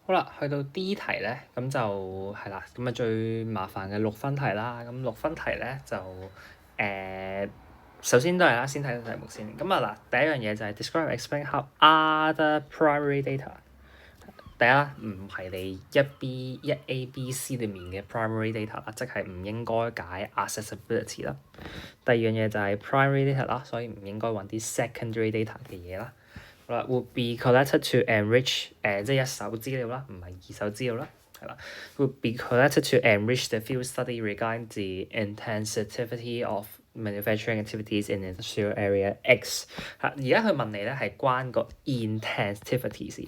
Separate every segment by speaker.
Speaker 1: 好啦，去到 D 題咧，咁就係啦，咁啊最麻煩嘅6分題啦。咁6分題咧就首先都係啦，先睇個題目先。咁啊嗱，第一樣嘢就係 describe and explain how other primary data。第一啦，唔係你一 A B C 裡面嘅 primary data 啦，即係唔應該解 accessibility 啦。第二樣嘢就係 primary data 啦，所以唔應該揾啲 secondary data 嘅嘢啦。好啦，would be collected to enrich 即係一手資料啦，唔係二手資料啦，係啦。would be collected to enrich the field study regarding the intensity of manufacturing activities in industrial area X。而家佢問你咧係關個 intensity 事，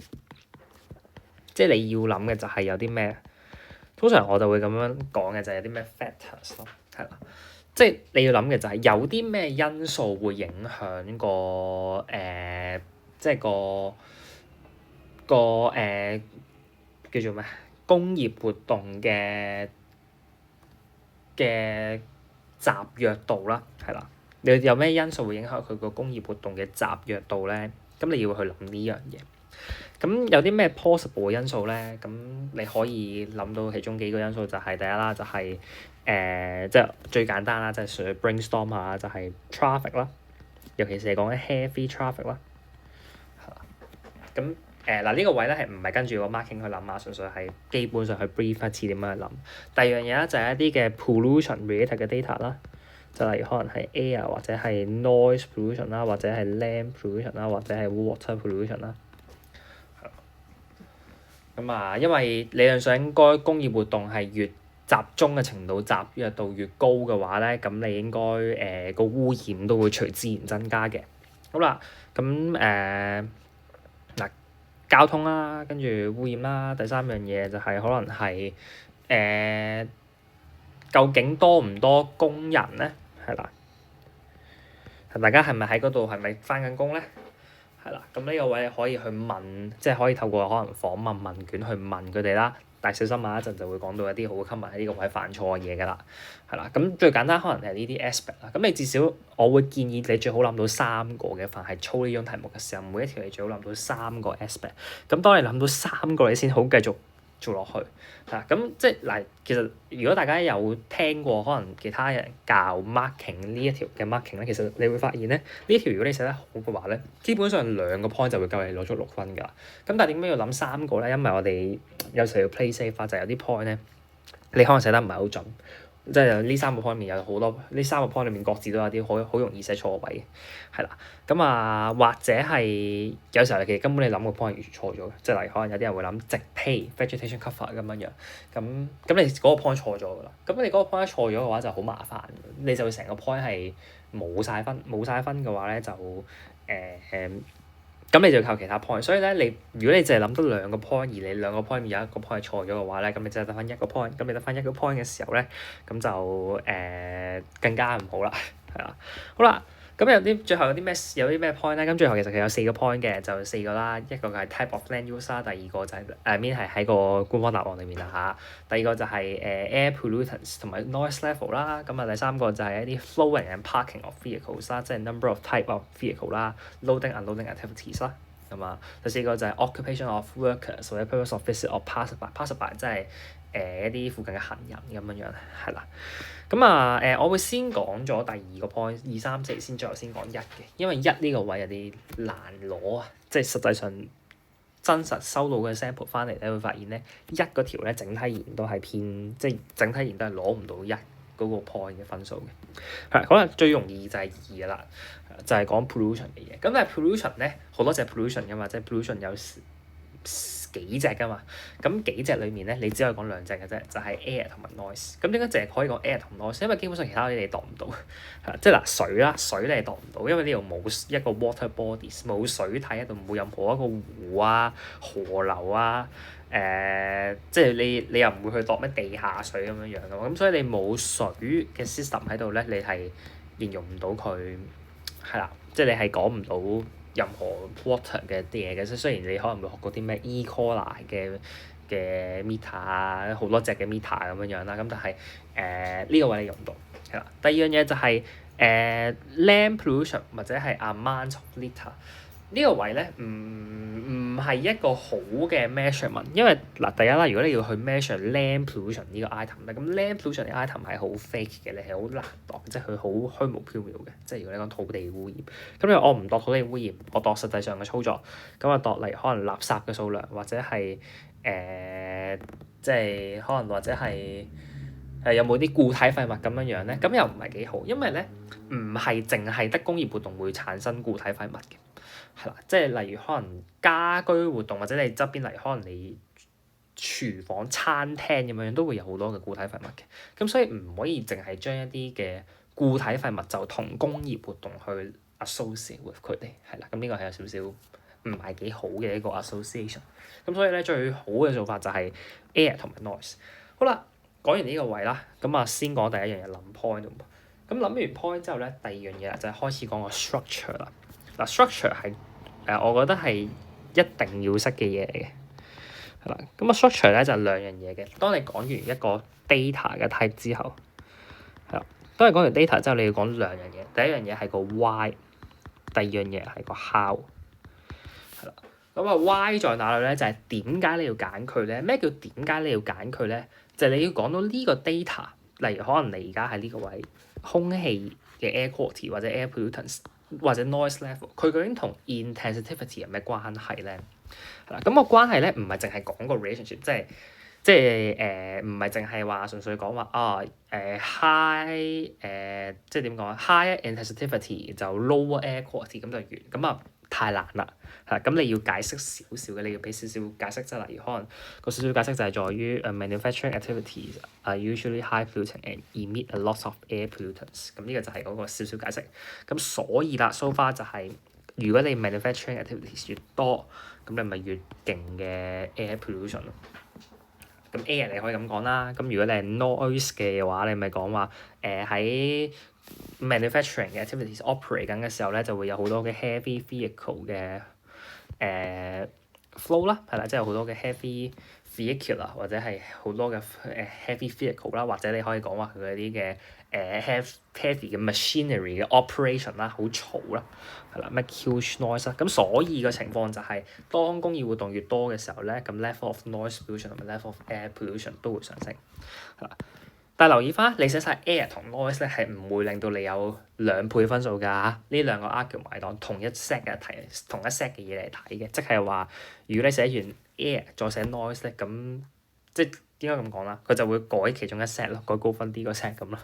Speaker 1: 即係你要諗嘅就係有啲咩，通常我就會咁樣講嘅就係有啲咩 factors 咯，係啦。即係你要諗嘅就係有啲咩因素會影響個即係個叫做咩工業活動嘅集約度啦，係啦。你有咩因素會影響佢個工業活動嘅集約度咧？咁你要去諗呢樣嘢。咁有啲咩 possible 嘅因素咧？咁你可以諗到其中幾個因素就係第一啦，就係即係最簡單啦，就係純粹 brainstorm 下，就係 traffic 啦，尤其是係講緊 heavy traffic 啦，係啦。咁嗱呢個位咧係唔係跟住個 marking 去諗啊？純粹係基本上去 brief 一次點樣去諗。第二樣嘢咧就係一啲嘅 pollution related 嘅 data 啦，就例如可能係 air 或者係 noise pollution 啦，或者係 land pollution 啦，或者係 water pollution 啦。咁啊，因為理論上應該工業活動係越集中嘅程度集約度越高嘅話咧，咁你應該個污染都會隨自然增加嘅。好啦，咁嗱交通啦，跟住污染啦，第三樣嘢就係可能係究竟多唔多工人咧？係啦，大家係咪喺嗰度係咪返緊工咧？係啦，咁呢個位可以去問，即係可以透過可能訪問問卷去問佢哋啦。但係小心啊，一陣就會講到一啲好 common 喺呢個位犯錯嘅嘢㗎啦。係啦，咁最簡單可能係呢啲 aspect 啦。咁你至少我會建議你最好諗到3個嘅，凡係操呢種題目嘅時候，每一條你最好諗到3個 aspect。咁當你諗到3個，你先好繼續做落去。咁即係嗱，其實如果大家有聽過可能其他人教 marking 呢一條嘅 marking 咧，其實你會發現咧，呢條如果你寫得好嘅話咧，基本上2個 point 就會夠你攞足6分㗎。咁但係點解要諗3個咧？因為我哋有時候要 play safe 就係有啲 point 咧，你可能寫得唔係好準。即係呢3個 point 面有好多，呢3個 point 裏面各自都有啲好容易寫錯位嘅，係啦。咁啊，或者係有時候其實根本你諗個 point 完全錯咗嘅，即係例如可能有啲人會諗植被 vegetation cover 咁樣樣，咁你嗰個 point 錯咗㗎啦。咁你嗰個 point 錯咗嘅話就好麻煩，你就會成個 point 係冇晒分嘅話咧就咁你就靠其他 point，所以咧如果你淨係諗得2個 point，而你2個 point 有一個 point 係錯咗嘅話咧，咁你就得翻1個 point，咁你得翻1個 point 嘅時候咧，咁就更加唔好啦，係啦，好啦。咁最後有啲咩 point 咧？咁最後其實佢有4個 point 嘅，就4個啦。一個係 type of land use 啦，第二個就係面係喺個官方答案裏面啦嚇。第二個就係air pollutants 同埋 noise level 啦。咁啊第三個就係一啲 flowing and parking of vehicles 啦，即係 number of type of vehicle 啦，loading unloading activities 啦。咁啊第四個就係 occupation of workers 或者 purpose of visit or passerby 即係一啲附近嘅行人咁樣樣，係啦。咁啊我會先講咗第2個 point， 2、3、4先，最後先講1嘅，因為1呢個位有啲難攞啊，即係實際上真實收到嘅 sample 翻嚟咧，會發現咧1嗰條咧整體而言都係偏，即係整體而言都係攞唔到1嗰個 point 嘅分數嘅。係可能最容易就係2㗎啦，就係講 pollution 嘅嘢。咁但係 pollution 咧好多隻 pollution 㗎嘛，即係 pollution 有幾隻㗎嘛，咁幾隻裡面咧，你只可以講2隻嘅啫，就係 air 同埋 noise。咁點解淨係可以講 air 同 noise？因為基本上其他啲你度唔到，即係嗱水啦，水你係度唔到，因為呢度冇一個 water bodies， 冇水體喺度，冇任何一個湖啊、河流啊，即係你又唔會去度咩地下水咁樣樣㗎嘛，咁所以你冇水嘅 system 喺度咧，你係形容唔到佢，係啦，即係你係講唔到任何 water 嘅啲嘢嘅，雖然你可能會學過啲咩 E. coli 嘅 meter 啊，好多隻嘅 meter 咁樣樣啦，咁但係呢個位你用唔到，係啦。第二樣嘢就係land pollution或者係 amount of litter。呢個位咧唔係一個好嘅 measurement，因為嗱第一啦，如果你要去 measure land pollution 呢個 item 咧，咁 land pollution 呢個 item 係好 fake 嘅，你係好難度，即係佢好虛無縹緲嘅。即係如果你講土地污染，咁因為我唔度土地污染，我度實際上嘅操作，咁啊度例如可能垃圾嘅數量，或者係即係可能或者係有冇啲固體廢物咁樣樣咧，咁又唔係幾好，因為咧唔係淨係得工業活動會產生固體廢物嘅。係啦，即係例如可能家居活動或者你側邊，例如可能你廚房、餐廳咁樣都會有好多嘅固體廢物嘅。咁所以唔可以淨係將一啲嘅固體廢物就同工業活動去 associate with 佢哋，係啦。咁呢個係有少少唔係幾好嘅一個 association。咁所以咧最好嘅做法就係 air 同埋 noise。好啦，講完呢個位啦，咁啊先講第一樣嘢諗 point。咁諗完 point 之後咧，第二樣嘢就係開始講個 structure 啦。嗱 structure 係我覺得係一定要識嘅嘢嚟嘅，係啦。咁啊 structure 咧就係兩樣嘢嘅。當你講完一個 data 嘅 type 之後，係啦，當你講完 data 之後，你要講兩樣嘢。第一樣嘢係個 why， 第二樣嘢係個 how， 係啦。咁啊 why 在哪裏咧？就係點解你要揀佢咧？咩叫點解你要揀佢咧？就係你要講到呢個 data， 例如可能你而家喺呢個位空氣嘅 air quality 或者 air pollutants。或者 noise level，佢究竟同 intensity 有咩關係咧？係啦，咁個關係咧唔係淨係講個 relationship，即係唔係淨係話純粹講話high 即係點講啊 high intensity 就 lower air quality 咁就完，咁啊太難啦，係咁你要解釋少少嘅，你要俾少少解釋，即係例如可能個少少解釋就係在於manufacturing activities are usually high polluting and emit a lot of air pollutants，咁呢個就係嗰個少少解釋。咁所以啦 so far 就係如果你 manufacturing activities 越多，咁你咪越勁嘅 air pollution 咯。咁 air 你可以咁講啦，咁如果你係 noise 嘅話，你咪講話喺manufacturing 嘅 activities operate 緊嘅時候咧，就會有好多嘅 heavy vehicle 嘅flow 啦，係啦，即係好多嘅 heavy vehicle 啦，或者係好多嘅heavy vehicle 啦，或者你可以講話佢嗰啲嘅heavy 嘅 machinery 嘅 operation 啦，好嘈啦，係啦，咩 huge noise 啦，咁所以嘅情況就係當工業活動越多嘅時候咧，咁 level of noise pollution 同埋 level of air pollution 都會上升，係啦。但係留意翻，你寫晒 air 同 noise 咧，係唔會令到你有2倍分數㗎。呢兩個 argument 係當同一 set 嘅題，同一 set 嘅嘢嚟睇嘅，即係話如果你寫完 air 再寫 noise 咧，咁即係點解咁講啦？佢就會改其中一 set 咯，改高分啲個 set 咁咯，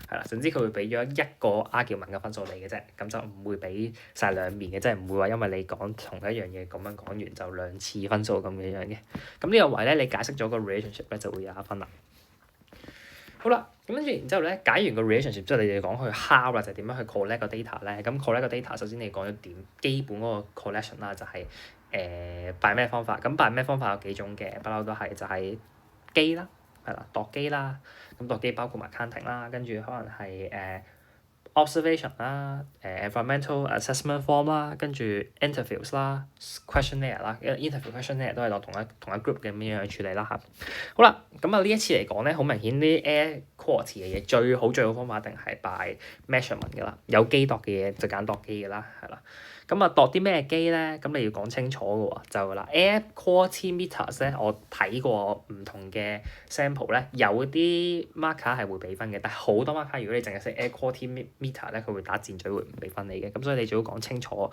Speaker 1: 係啦。總之佢會俾咗一個 argument 嘅分數你嘅啫，咁就唔會俾晒兩面嘅，即係唔會話因為你講同一樣嘢咁樣講完就2次分數咁樣嘅。咁呢個位咧，你解釋咗個 relationship 咧，就會有1分啦。好啦，咁跟住然之後咧，解完個 relationship 之後，你哋講去 how 啦，就係點樣去 collect 個 data 咧？咁 collect 個 data，首先你講咗點基本嗰個 collection 啦，就係by 咩方法？咁 by 咩方法有幾種嘅，不嬲都係就係機啦，係啦，度機啦，咁度機包括埋 counting 啦，跟住可能係observation 啦，environmental assessment form 啦，跟住 interviews 啦，questionnaire 啦，interview questionnaire 都係當同一 group 嘅咁樣去處理啦嚇。好啦，咁啊呢一次嚟講咧，好明顯啲 air quality 嘅嘢最好方法一定係 by measurement 㗎啦，有機度嘅嘢就揀度機㗎啦，係啦。咁啊度啲咩機咧？咁你要講清楚㗎喎，就嗱 air quality meters 咧，我睇過唔同嘅 sample 咧，有啲 marker 係會俾分嘅，但係好多 marker 如果你淨係識 air quality meter 咧，佢會打箭嘴會唔俾分你嘅，咁所以你最好講清楚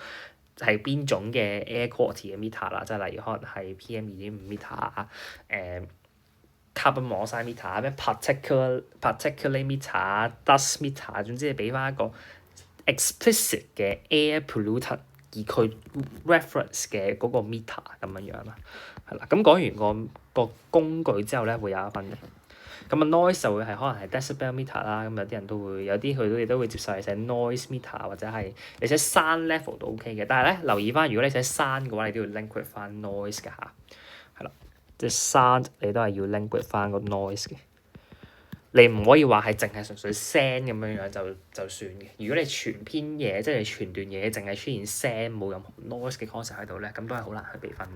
Speaker 1: 係邊種嘅 air quality 嘅 meter 啦，即係例如可能係 PM2.5 meter 啊，carbon monoxide meter 咩 particulate meter、dust meter，總之你俾翻一個explicit 嘅 air pollutant，而佢 reference 嘅嗰個 meter 咁樣啦，係啦。咁講完個工具之後咧，會有1分嘅。咁啊 noise 就會係可能係 decibel meter 啦，咁有啲人都會有啲佢都會接受你寫 noise meter 或者係你寫 sound level 都 OK 嘅。但係咧留意翻，如果你寫 sound 嘅話，你都要 link with 翻 noise 㗎嚇，係啦，即係 sound 你都係要 link with 翻個 noise 嘅。你唔可以話係淨係純粹聲咁樣就算嘅。如果你全篇嘢即係全段嘢淨係出現聲冇任何 noise 嘅 concept 喺度咧，咁都係好難去俾分嘅。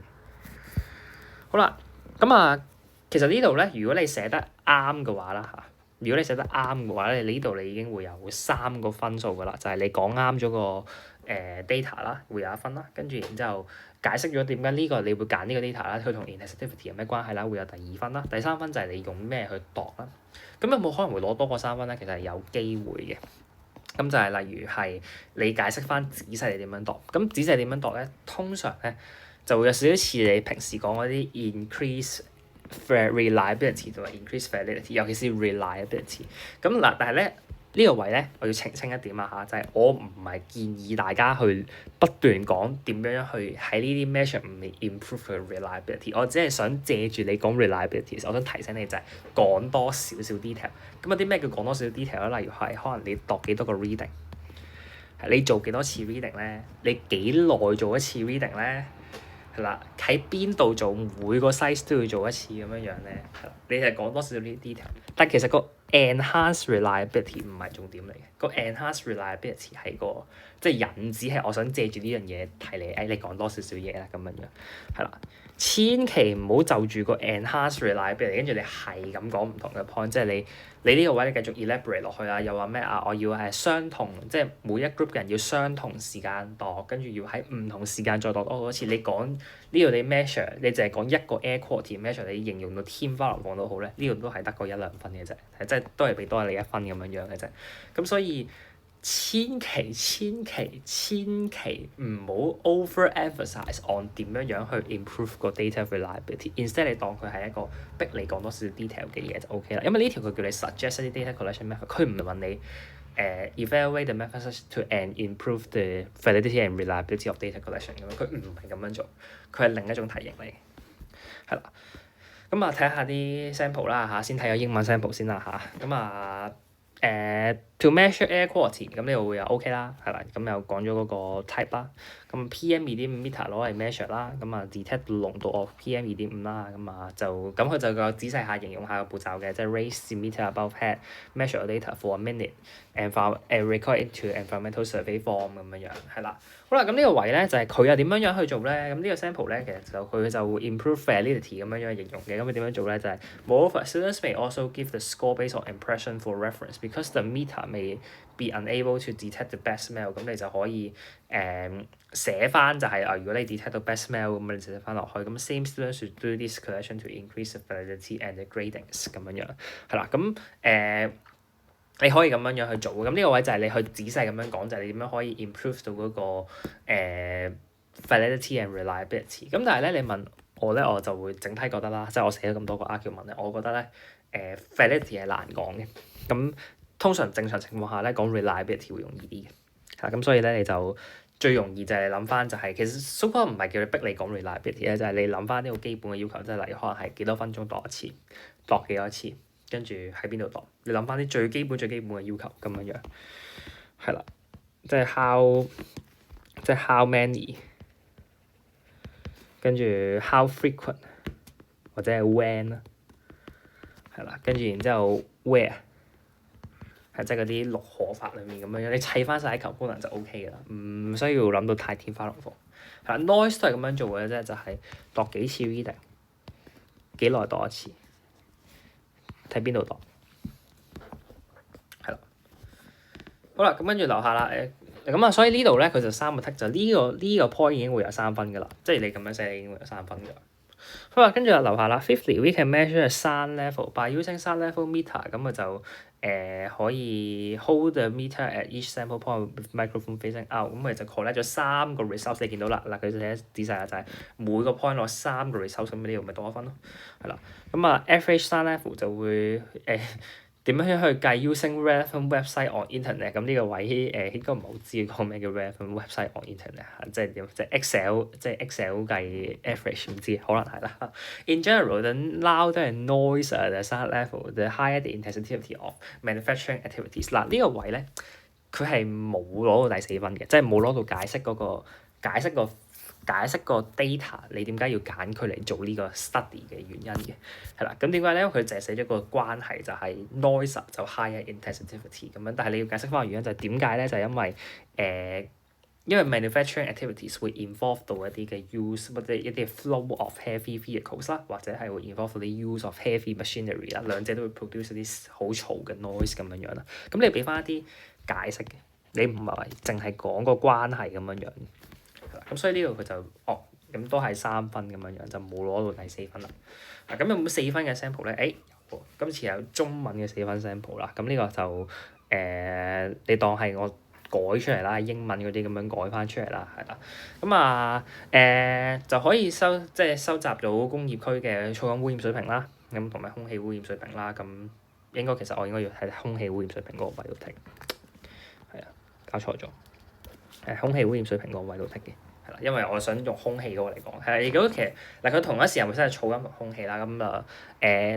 Speaker 1: 好啦，咁啊，其實呢度咧，如果你寫得啱嘅話啦嚇，如果你寫得啱嘅話咧，你呢度你已經會有3個分數噶啦，就係你講啱咗個 data 啦，會有1分啦，跟住然之後解釋咗點解呢個你會揀呢個 data 啦，佢同 intensity 有咩關係啦，會有第2分啦，第3分就係你用咩去度啦。咁有冇可能會攞多過3分咧？其實係有機會嘅。咁就係例如係你解釋翻仔細你點樣度，咁仔細點樣度咧？通常咧就會有少少似你平時講嗰啲 increase reliability 同埋 increase validity，尤其是 reliability。咁嗱，但係咧呢個位咧，我要澄清一點啊嚇，就係我唔係建議大家去不斷講點樣去喺呢啲 measure 唔 improve 佢 reliability。我只係想借住你講 reliability，我想提醒你就係講多少少 detail。咁有啲咩叫講多少少 detail 咧？例如係可能你度幾多個 reading，你做幾多次 reading 咧？你幾耐做一次 reading 咧？係啦，喺邊度做每個 size 都要做一次咁樣樣咧，係啦，你係講多少少呢啲 detail，但其實個 enhanced reliability 唔係重點嚟嘅，個 enhanced reliability 係個即係引子係我想借住呢樣嘢提你，你講多少少嘢啦咁樣樣，係啦，千祈唔好就住個 enhanced reliability，跟住你係咁講唔同嘅 point，即係你呢個位你繼續 elaborate 落去啊，又話咩啊？我要係相同，即係每一 group 嘅人要相同時間度，跟住要喺唔同時間再度多次。你講呢度你 measure，你淨係講一個 air quality measure，你形容到天花龍鳳都好咧，呢度都係得個1-2分嘅啫，即係都係俾多你1分咁樣樣嘅啫。咁所以千祈唔好 overemphasize on 點樣樣去 improve 個 data reliability。Instead 你當佢係一個逼你講多少 detail 嘅嘢就 OK 啦。因為呢條佢叫你 suggest 一啲 data collection method，佢唔係問你evaluate the methods to and improve the validity and reliability of data collection 咁樣，佢唔係咁樣做，佢係另一種題型嚟。係啦，咁啊睇下啲 sample 啦嚇，先睇下英文 sample 先啦嚇，咁啊。to measure air quality， 咁呢度會有 OK 啦，係啦，咁又講咗嗰個 type 啦，咁 PM2.5 meter 攞嚟 measure 啦，咁啊 detect 濃度 of PM2.5 啦，咁啊就咁佢就個仔細下形容下個步驟嘅，即係 raise the meter above head measure the data for a minute and record into environmental survey form 咁樣樣，係啦，好啦，咁呢個位咧就係佢又點樣樣去做咧？咁呢個 sample 咧其實就佢就會 improve validity 咁樣樣形容嘅，咁佢點樣做咧？就係 moreover students may also give the score based on impression for reference because the meter may be unable to detect the best smell， 咁你就可以寫翻就係如果你 detect 到 best smell 咁你就寫翻落去，咁 same students should do this collection to increase the validity and the gradings 咁樣樣，係啦，咁你可以咁樣樣去做，咁呢個位就係你去仔細咁樣講，就係你點樣可以 improve 到嗰個validity and reliability。咁但係咧，你問我咧，我就會整體覺得啦，即係我寫咗咁多個 argument 咧，我覺得咧validity 係難講嘅。咁通常正常情況下咧，講 reliability 會容易啲嘅。咁所以咧你就最容易就係諗翻就係、其實 so far 唔係叫你逼你講 reliability 咧，就係你諗翻呢個基本嘅要求，即係例如可能係幾多分鐘度一次，度幾多次。跟住喺邊度度？你諗翻啲最基本嘅要求咁樣樣，係啦，即係 how many， 跟住 how frequent 或者係 when 啦，係啦，跟住然之後 where 係即係嗰啲六何法裡面咁樣樣，你砌翻晒啲 component 就 OK 㗎啦，唔需要諗到太天花龍鳳。係啦 noise 都係咁樣做嘅啫，就係度幾次 reading， 幾耐度一次。睇邊度度，係啦，好啦，咁跟住留下啦，咁啊，所以呢度咧佢就3個 tick，就呢個 point 已經會有3分㗎啦，即係你咁樣寫已經會有3分㗎啦。好啦，跟住就留下啦。Fifthly, we can measure a sound level by using sound level meter， 咁啊就可以 hold the meter at each sample point with microphone facing out， 咁佢就 collect 咗3個 results， 你見到啦，嗱佢寫得仔細啦，就係每個 point 攞3個 results， 咁呢度咪多1分咯，係啦，咁啊 average sound level 就會點樣去計 using relevant website on internet， 咁呢個位應該唔係好知講咩叫 relevant website on internet， 即係點？即係 Excel 計 average 唔知，可能係啦。In general, the louder and noisier the sound level, the higher the intensity of manufacturing activities。嗱呢個位咧，佢係冇攞到第4分嘅，即係冇攞到解釋個 data 你點解要揀佢嚟做呢個 study 嘅原因嘅，係啦，咁點解咧？因為佢淨係寫咗個關係就係 noise 就 higher intensity 咁樣，但係你要解釋翻個原因就係點解咧？就係因為 manufacturing activities 會 involve 到一啲嘅 use 或者一啲 flow of heavy vehicles 啦，或者係會 involve 到啲 use of heavy machinery 啦，兩者都會 produce 一啲好嘈嘅 noise 咁樣樣啦。咁你俾翻一啲解釋嘅。你唔係淨係講個關係咁樣樣。咁所以呢個佢就咁都係3分咁樣樣，就冇攞到第4分啦。咁有冇4分嘅 sample 咧？今次有中文嘅4分 sample 啦。咁呢個就你當係我改出嚟啦，英文嗰啲咁樣改翻出嚟啦，係啦。咁就可以收集到工業區嘅噪音污染水平啦，咁同埋空氣污染水平啦。咁其實我應該要喺空氣污染水平嗰個位度停，係啊，搞錯咗，空氣污染水平嗰個位度停嘅。係啦，因為我想用空氣嗰個嚟講，係如果其實嗱佢同一時間會真係噪音同空氣啦，咁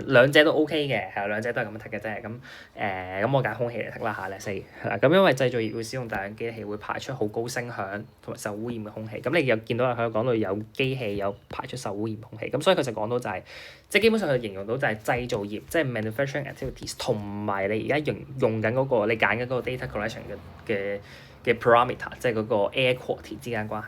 Speaker 1: 兩者都 OK 嘅，係兩者都係咁樣剔嘅啫。咁我揀空氣嚟剔啦嚇，let's say 係啦。咁因為製造業會使用大量機器，會排出好高聲響同埋受污染嘅空氣。咁你又見到佢講到有機器有排出受污染空氣，咁所以佢就講到就係即係基本上佢形容到就係製造業即係 manufacturing activities 同埋你而家用緊嗰個你揀緊嗰個 data collection 嘅 parameter， 即係嗰個 air quality 之間關係。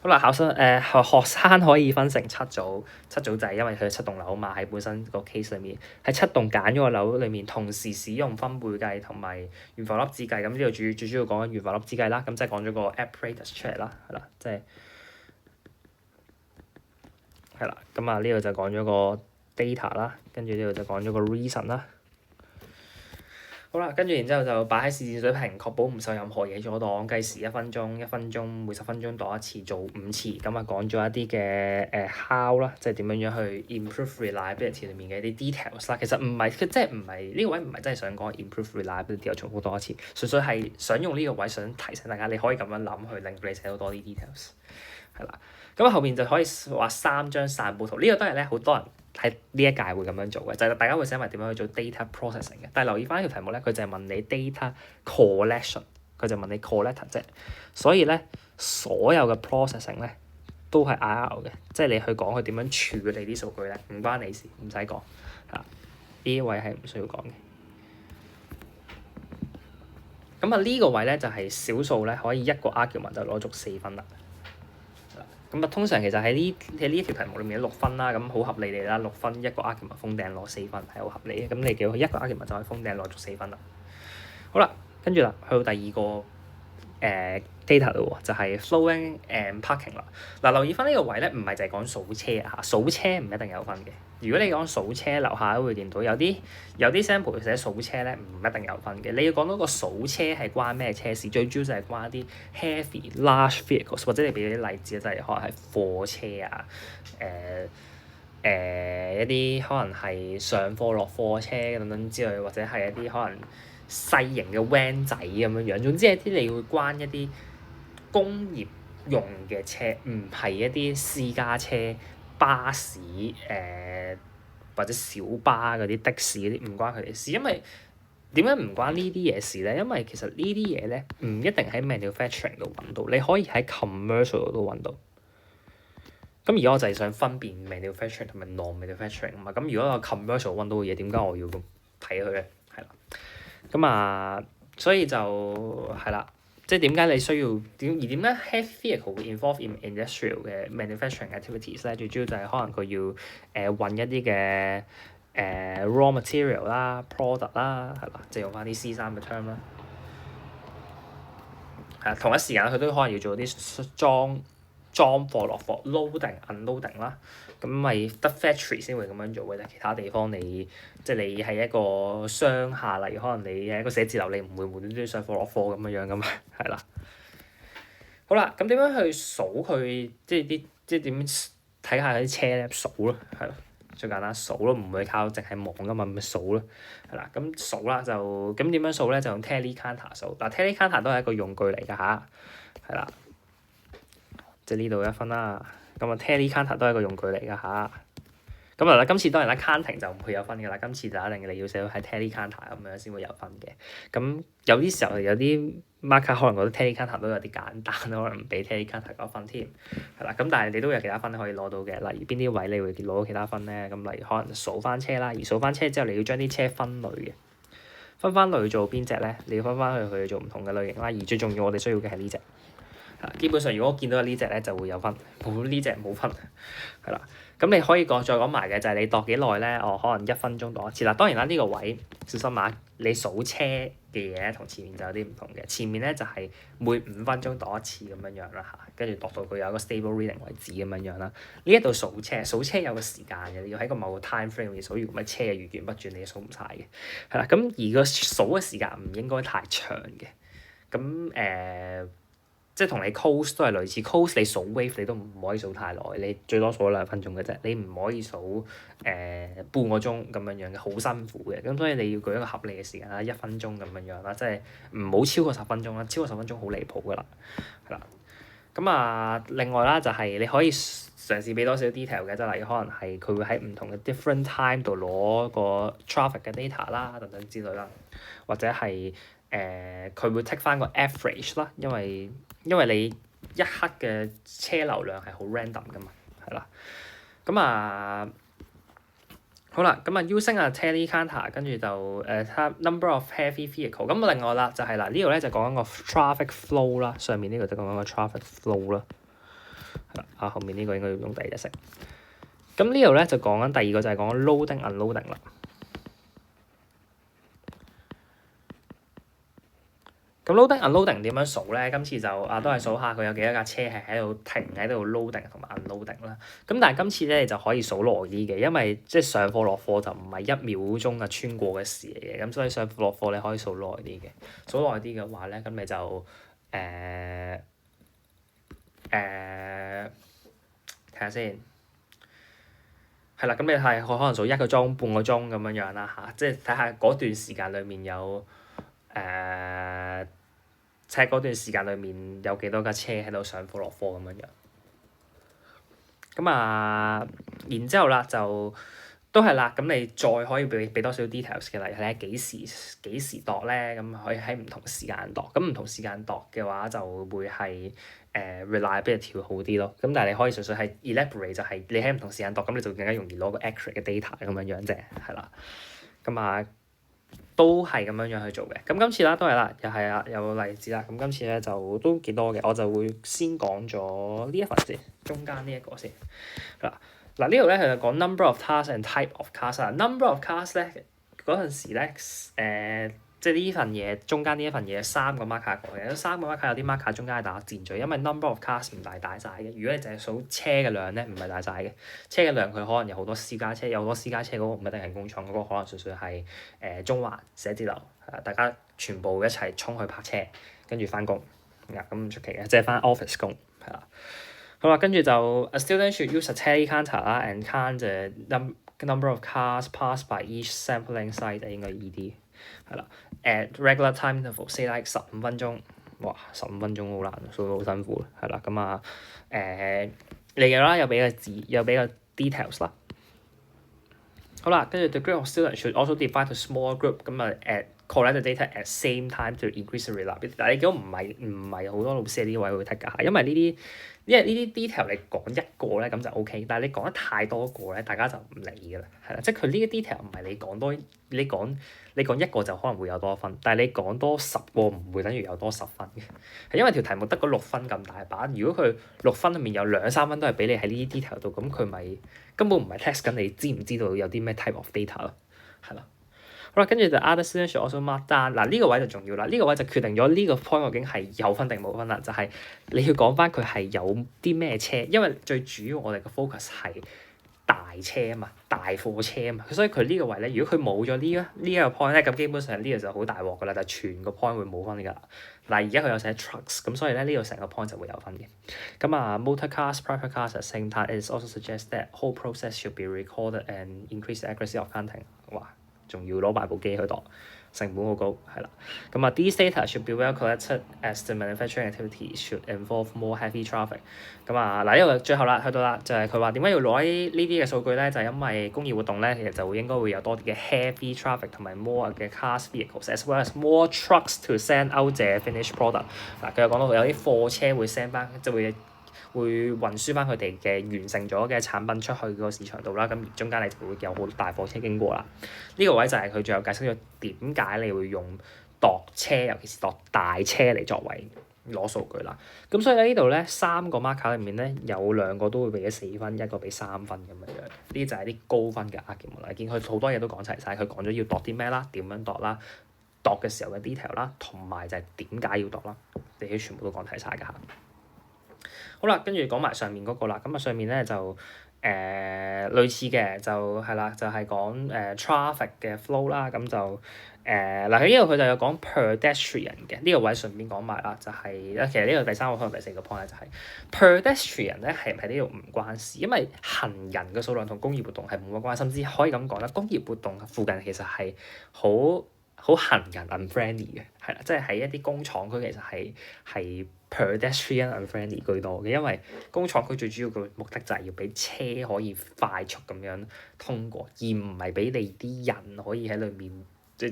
Speaker 1: 好啦，學生可以分成7組，就係因為佢7棟樓嘛，喺本身個 case 裏面，喺7棟揀咗個樓裏面，同時使用分貝計同埋懸浮粒子計。咁呢度最主要講緊懸浮粒子計啦，咁即係講咗個 apparatus 出嚟啦，係啦，即係係啦。咁啊呢度就講咗個 data 啦，跟住呢度就講咗個 reason 啦。好啦，跟住然之後就擺喺試驗水平，確保唔受任何嘢阻擋，計時1分鐘，1分鐘每10分鐘度一次，做5次。咁啊講咗一啲嘅how 啦，即係點樣去 improve reliability 裡面嘅一啲 details 啦。其實唔係，即係唔係呢個位唔係真係想講 improve reliability 又重複多一次，純粹係想用呢個位想提醒大家，你可以咁樣諗去令到你寫到多啲 details。係啦，咁後面就可以畫3張散佈圖，呢個都係咧好多人喺呢一屆會咁樣做嘅，就係大家會寫埋點樣去做 data processing 嘅。但係留意翻呢條題目咧，佢就係問你 data collection， 佢就問你 collector 啫。所以咧，所有嘅 processing 咧都係 IR 嘅，即係你去講佢點樣處理啲數據咧，唔關你事，唔使講。呢位係唔需要講嘅。咁啊呢個位咧就係少數咧可以一個 argument 就攞足4分啦。咁啊，通常其實喺呢條題目裏面6分啦，咁好合理地啦，6分一個 argument 封頂攞4分係好合理嘅。咁你叫佢一個 argument 就可以封頂攞足4分啦。好啦，跟住啦，去到第二個data 咯喎，就係 flowing and parking 啦。嗱，留意翻呢個位咧，唔係就係講數車啊，數車唔一定有分嘅。如果你講數車，樓下都會見到有啲 sample 寫數車咧，唔一定有分嘅。你要講到個數車係關咩車事？最主要就係關一啲 heavy large vehicles， 或者你俾啲例子，就係可能係貨車啊，一啲可能係上貨落貨車等等之類，或者係一啲可能細型嘅 van 仔咁樣樣。總之係啲你會關一啲工業用嘅車，唔係一啲私家車、巴士或者小巴嗰啲的士嗰啲，唔關佢哋事。因為點解唔關呢啲嘢事咧？因為其實呢啲嘢咧唔一定喺 manufacturing 度揾到，你可以喺 commercial 度揾到。咁而家我就係想分辨 manufacturing 同埋 non-manufacturing 啊嘛。咁如果我 commercial 揾到嘅嘢，點解我要睇佢咧？係啦。咁所以就係啦。即係點解你需要點解 heavy vehicle 會 involve in industrial 嘅 manufacturing activities 咧？最主要就係可能佢要運一啲嘅raw material 啦、product 啦，係啦，即係用翻啲 C3嘅 term 啦。係啊，同一時間佢都可能要做啲裝貨落貨 loading unloading 啦。咁咪得 factory 先會咁樣做嘅啫，其他地方你係一個商廈，例如可能你係一個寫字樓，你唔會無端端上貨落貨咁樣噶嘛，係啦。好啦，咁點樣去數佢？即係點睇下啲車咧？數咯，係咯，最簡單數咯，唔會靠淨係望噶嘛，咪數咯，係啦。咁數啦就咁點樣數咧？就用 tally counter 數。嗱，tally counter 都係一個用具嚟㗎嚇，係啦，即係呢度1分啦。咁tally counter 都係一個用具嚟㗎嚇。咁今次當然啦 counting 就唔會有分㗎啦。今次就一定你要寫到係 tally counter 咁樣先會有分嘅。咁有啲時候有啲 marker 可能覺得 tally counter 都有啲簡單，可能唔俾 tally counter 嗰分添。係啦，咁但係你都有其他分可以攞到嘅。例如邊啲位你會攞到其他分咧？咁例如可能數翻車啦，而數翻車之後你要將啲車分類嘅，分翻類做邊隻咧？你要分翻去做唔同嘅類型啦。而最重要我哋需要嘅係呢隻。基本上如果我見到呢隻咧就會有分，冇呢隻冇分，係啦。咁你可以再講埋嘅就係你度幾耐咧？可能1分鐘度一次啦。當然啦，呢個位小心啊！你數車嘅嘢同前面就有啲唔同嘅。前面咧就係每5分鐘度一次咁樣樣啦嚇，跟住度到佢有個 stable reading 為止咁樣樣啦。呢一度數車有個時間嘅，你要喺個某個 time frame 嘅數，如果唔係車係源源不絕，你數唔晒嘅。係啦，咁而個數嘅時間唔應該太長嘅。咁即係同你 coast 都係類似 coast 你數 wave 你都唔可以數太耐，你最多數2分鐘嘅啫，你唔可以數半個鐘咁樣樣嘅，好辛苦嘅。咁所以你要舉一個合理嘅時間啦，1分鐘咁樣樣啦，即係唔好超過10分鐘啦，超過10分鐘好離譜㗎啦，係啦。咁另外啦就係你可以嘗試俾多少 detail 嘅，即係例如可能係佢會喺唔同嘅 different time 度攞個 traffic 嘅 data 啦，等等之類啦，或者係佢會 take 翻個 average 啦，因為你一刻嘅車流量係好 random 㗎嘛，係啦。好啦，using a tally counter 跟住就number of heavy vehicle。咁另外啦就係呢度咧就講緊個 traffic flow 啦，上面呢個就講緊個 traffic flow 啦，係啦。後面呢個應該要用第二隻色。咁呢度咧就講緊第二個就係講緊 loading unloading 啦。咁 loading unloading 點樣數咧？今次就都係數下佢有幾多架車係喺度停喺度 loading 同埋 unloading 啦。咁但係今次咧就可以數耐啲嘅，因為即係上課落課就唔係1秒鐘穿過嘅事嚟嘅。咁所以上課落課你可以數耐啲嘅。數耐啲嘅話咧，咁你就睇下先。係啦，咁你係可能數1個鐘、半個鐘咁樣樣啦嚇，即係睇下嗰段時間裡面有喺嗰段時間裏面有幾多架車喺度上課落課咁樣樣。然之後啦就都係啦，咁你再可以俾多少 details 嘅，例如睇幾時度咧，咁可以喺唔同時間度。咁唔同時間度嘅話就會係reliability 好啲咯。咁但係你可以純粹係 elaborate 就係你喺唔同時間度，咁你就更加容易攞個 accurate 嘅 data 咁樣樣啫，係啦。都係咁樣樣去做嘅。咁今次啦，都係啦，又係有個例子啦。咁今次咧就都幾多嘅，我就會先講咗呢一份先，中間呢一個先。嗱呢度咧佢就講 number of cars and type of cars 啦。number of cars 咧嗰陣時咧即係呢份嘢中間呢一份嘢3個 marker 講嘅，3個 marker 有啲 marker 中間係打箭嘴，因為 number of cars 唔大晒嘅。如果你淨係數車嘅量咧，唔係大晒嘅。車嘅量佢可能有好多私家車，有好多私家車嗰個唔一定係工廠嗰個，可能純粹係中環寫字樓，大家全部一齊衝去泊車，跟住翻工，咁唔出奇嘅，即係翻 office 工，係啦。好啦，跟住就 a student should use a tally counter 啦，and count the number of cars passed by each sampling site， 應該易啲。係啦 ，at regular time interval，say like 15分鐘，哇，15分鐘好難，數到好辛苦，係啦。嚟嘅啦，又俾個字，又俾個 details 啦。好啦，跟住 the group of students should also divide to small group，collect the data at same time to increase the reliability。但係你見到唔係好多老師喺呢啲位會 take 㗎，因為呢啲 detail 你講一個咧咁就 OK，但係你講得太多個咧，大家就唔理㗎啦，係啦，即係佢呢啲 detail 唔係你講多，你講一個就可能會有多分，但係你講多10個唔會等於有多10分嘅，係因為條題目得嗰6分咁大把，如果佢6分裡面有2-3分都係俾你喺呢啲 detail 度，咁佢咪根本唔係 test 緊你知唔知道有啲咩 type of data 咯，係啦。好啦，跟住就 other students should also mark down。嗱呢個位就重要啦，呢個位就決定咗呢個 point 究竟係有分定冇分啦。就係你要講翻佢係有啲咩車，因為最主要我哋嘅 focus 係大車啊嘛，大貨車啊嘛，所以佢呢個位咧，如果佢冇咗呢一個 point 咧，咁基本上呢個就好大鑊噶啦，就全個 point 會冇分㗎啦。嗱而家佢有寫 trucks，咁所以咧呢度成個 point 就會有分嘅。motor cars, private cars at same time is also suggest that whole process should be recorded and increase the accuracy of counting。哇！仲要攞埋部機去度，成本好高，係啦。these data should be well collected as the manufacturing activity should involve more heavy traffic。呢個最後啦，去到啦，就係佢話點解要攞呢啲嘅數據咧？就係因為工業活動咧，其實就應該會有多啲嘅 heavy traffic 同埋 more 嘅 cars vehicles，as well as more trucks to send out the finished product。佢又講到有啲貨車會 send 翻，即係會運輸翻佢哋嘅完成咗嘅產品出去個市場度啦，咁而中間你就會有好大貨車經過啦。呢個位就係佢最後解釋咗點解你會用度車，尤其是度大車嚟作為攞數據啦。咁所以咧呢度咧3個 marker 裏面咧有2個都會俾咗4分，1個俾3分咁樣樣。呢啲就係啲高分嘅 argument 啦。見佢好多嘢都講齊晒，佢講咗要度啲咩啦，點樣度啦，度嘅時候嘅 detail 啦，同埋就係點解要度啦，你啲全部都講齊晒㗎嚇。好啦，跟住講埋上面嗰個啦。咁啊上面咧就類似嘅就係啦，就係講traffic 嘅 flow 啦。咁就嗱喺呢度佢就有講 pedestrian 嘅呢個位，順便講埋啦，就係其實呢個第3個可能第4個 point 咧就係 pedestrian 咧係唔係呢度唔關事，因為行人嘅數量同工業活動係冇乜關係，甚至可以咁講啦，工業活動附近其實係好行人 unfriendly 嘅，係啦，即係喺一啲工廠區其實係 pedestrian unfriendly 居多嘅，因為工廠區最主要嘅目的就係要俾車可以快速咁樣通過，而唔係俾你啲人可以喺裏面即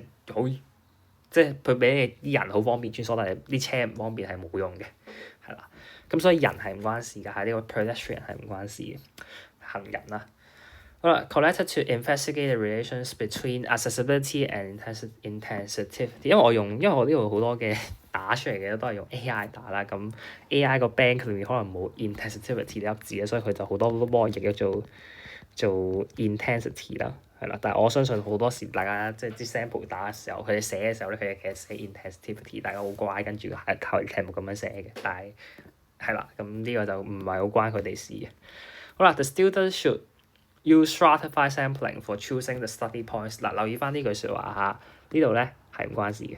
Speaker 1: 係佢俾你啲人好方便穿梭，但係啲車唔方便係冇用嘅，係啦。咁所以人係唔關事㗎，喺呢個 pedestrian 係唔關事嘅，行人啦。好啦 collected to investigate the relations between accessibility and intensivity。因為我呢度好多嘅打出嚟嘅都係用 AI 打啦，咁 AI 個 bank 裏面可能冇 intensivity 呢粒字啊，所以佢就好多都幫我譯咗做 intensity 啦，係啦。但係我相信好多時大家即係啲 sample 打嘅時候，佢哋寫嘅時候咧，佢哋其實寫 intensivity，大家好乖跟住係靠題目咁樣寫嘅，但係係啦，咁呢個就唔係好關佢哋事嘅。好啦 ，the students should use stratified sampling for choosing the study points。嗱，留意翻呢句説話嚇，呢度咧係唔關事嘅。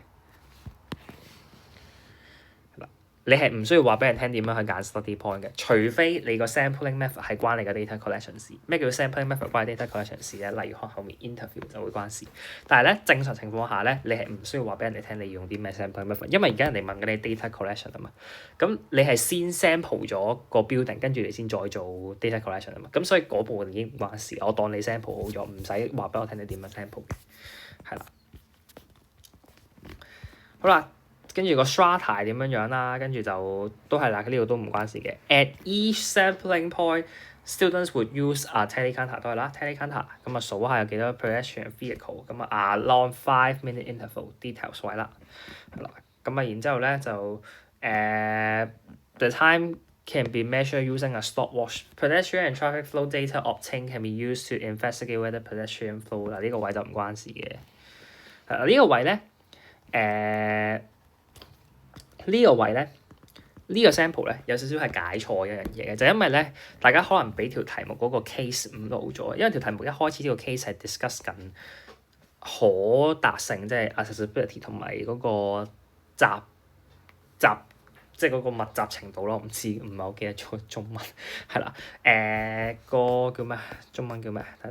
Speaker 1: 你係唔需要話俾人聽點樣去揀 study point 嘅，除非你個 sampling method 係關你個 data collection 事。咩叫 sampling method 關 data collection 事咧？例如可能後面 interview 就會關事。但係咧正常情況下咧，你係唔需要話俾人哋聽你要用啲咩 sampling method，因為而家人哋問緊你 data collection 啊嘛。咁你係先 sample 咗個 building，跟住你先再做 data collection 啊嘛。咁所以嗰部分已經唔關事，我當你 sample 好咗，唔使話俾我聽你點樣 sample 嘅，係啦。好啦。跟住個 strata 點樣樣啦，跟住就都係啦，呢度都唔關事嘅。At each sampling point, students would use a tally counter 都係啦 ，tally counter 咁啊數下有幾多 pedestrian vehicle，咁啊 along 5-minute interval details 位啦，係啦，咁啊然之後咧就the time can be measured using a stopwatch. Pedestrian and traffic flow data obtained can be used to investigate whether pedestrian flow 嗱呢個位就唔關事嘅，係啦呢個位咧呢個位咧，呢個 sample 咧有少少係解錯一樣嘢嘅，就因為咧大家可能俾條題目嗰個 case 誤導咗，因為條題目一開始呢個 case 係 discuss 緊可達性，即係 accessibility 同埋嗰個集即係嗰個密集程度咯，唔係好記得咗中文係啦，個叫咩？中文叫咩？睇下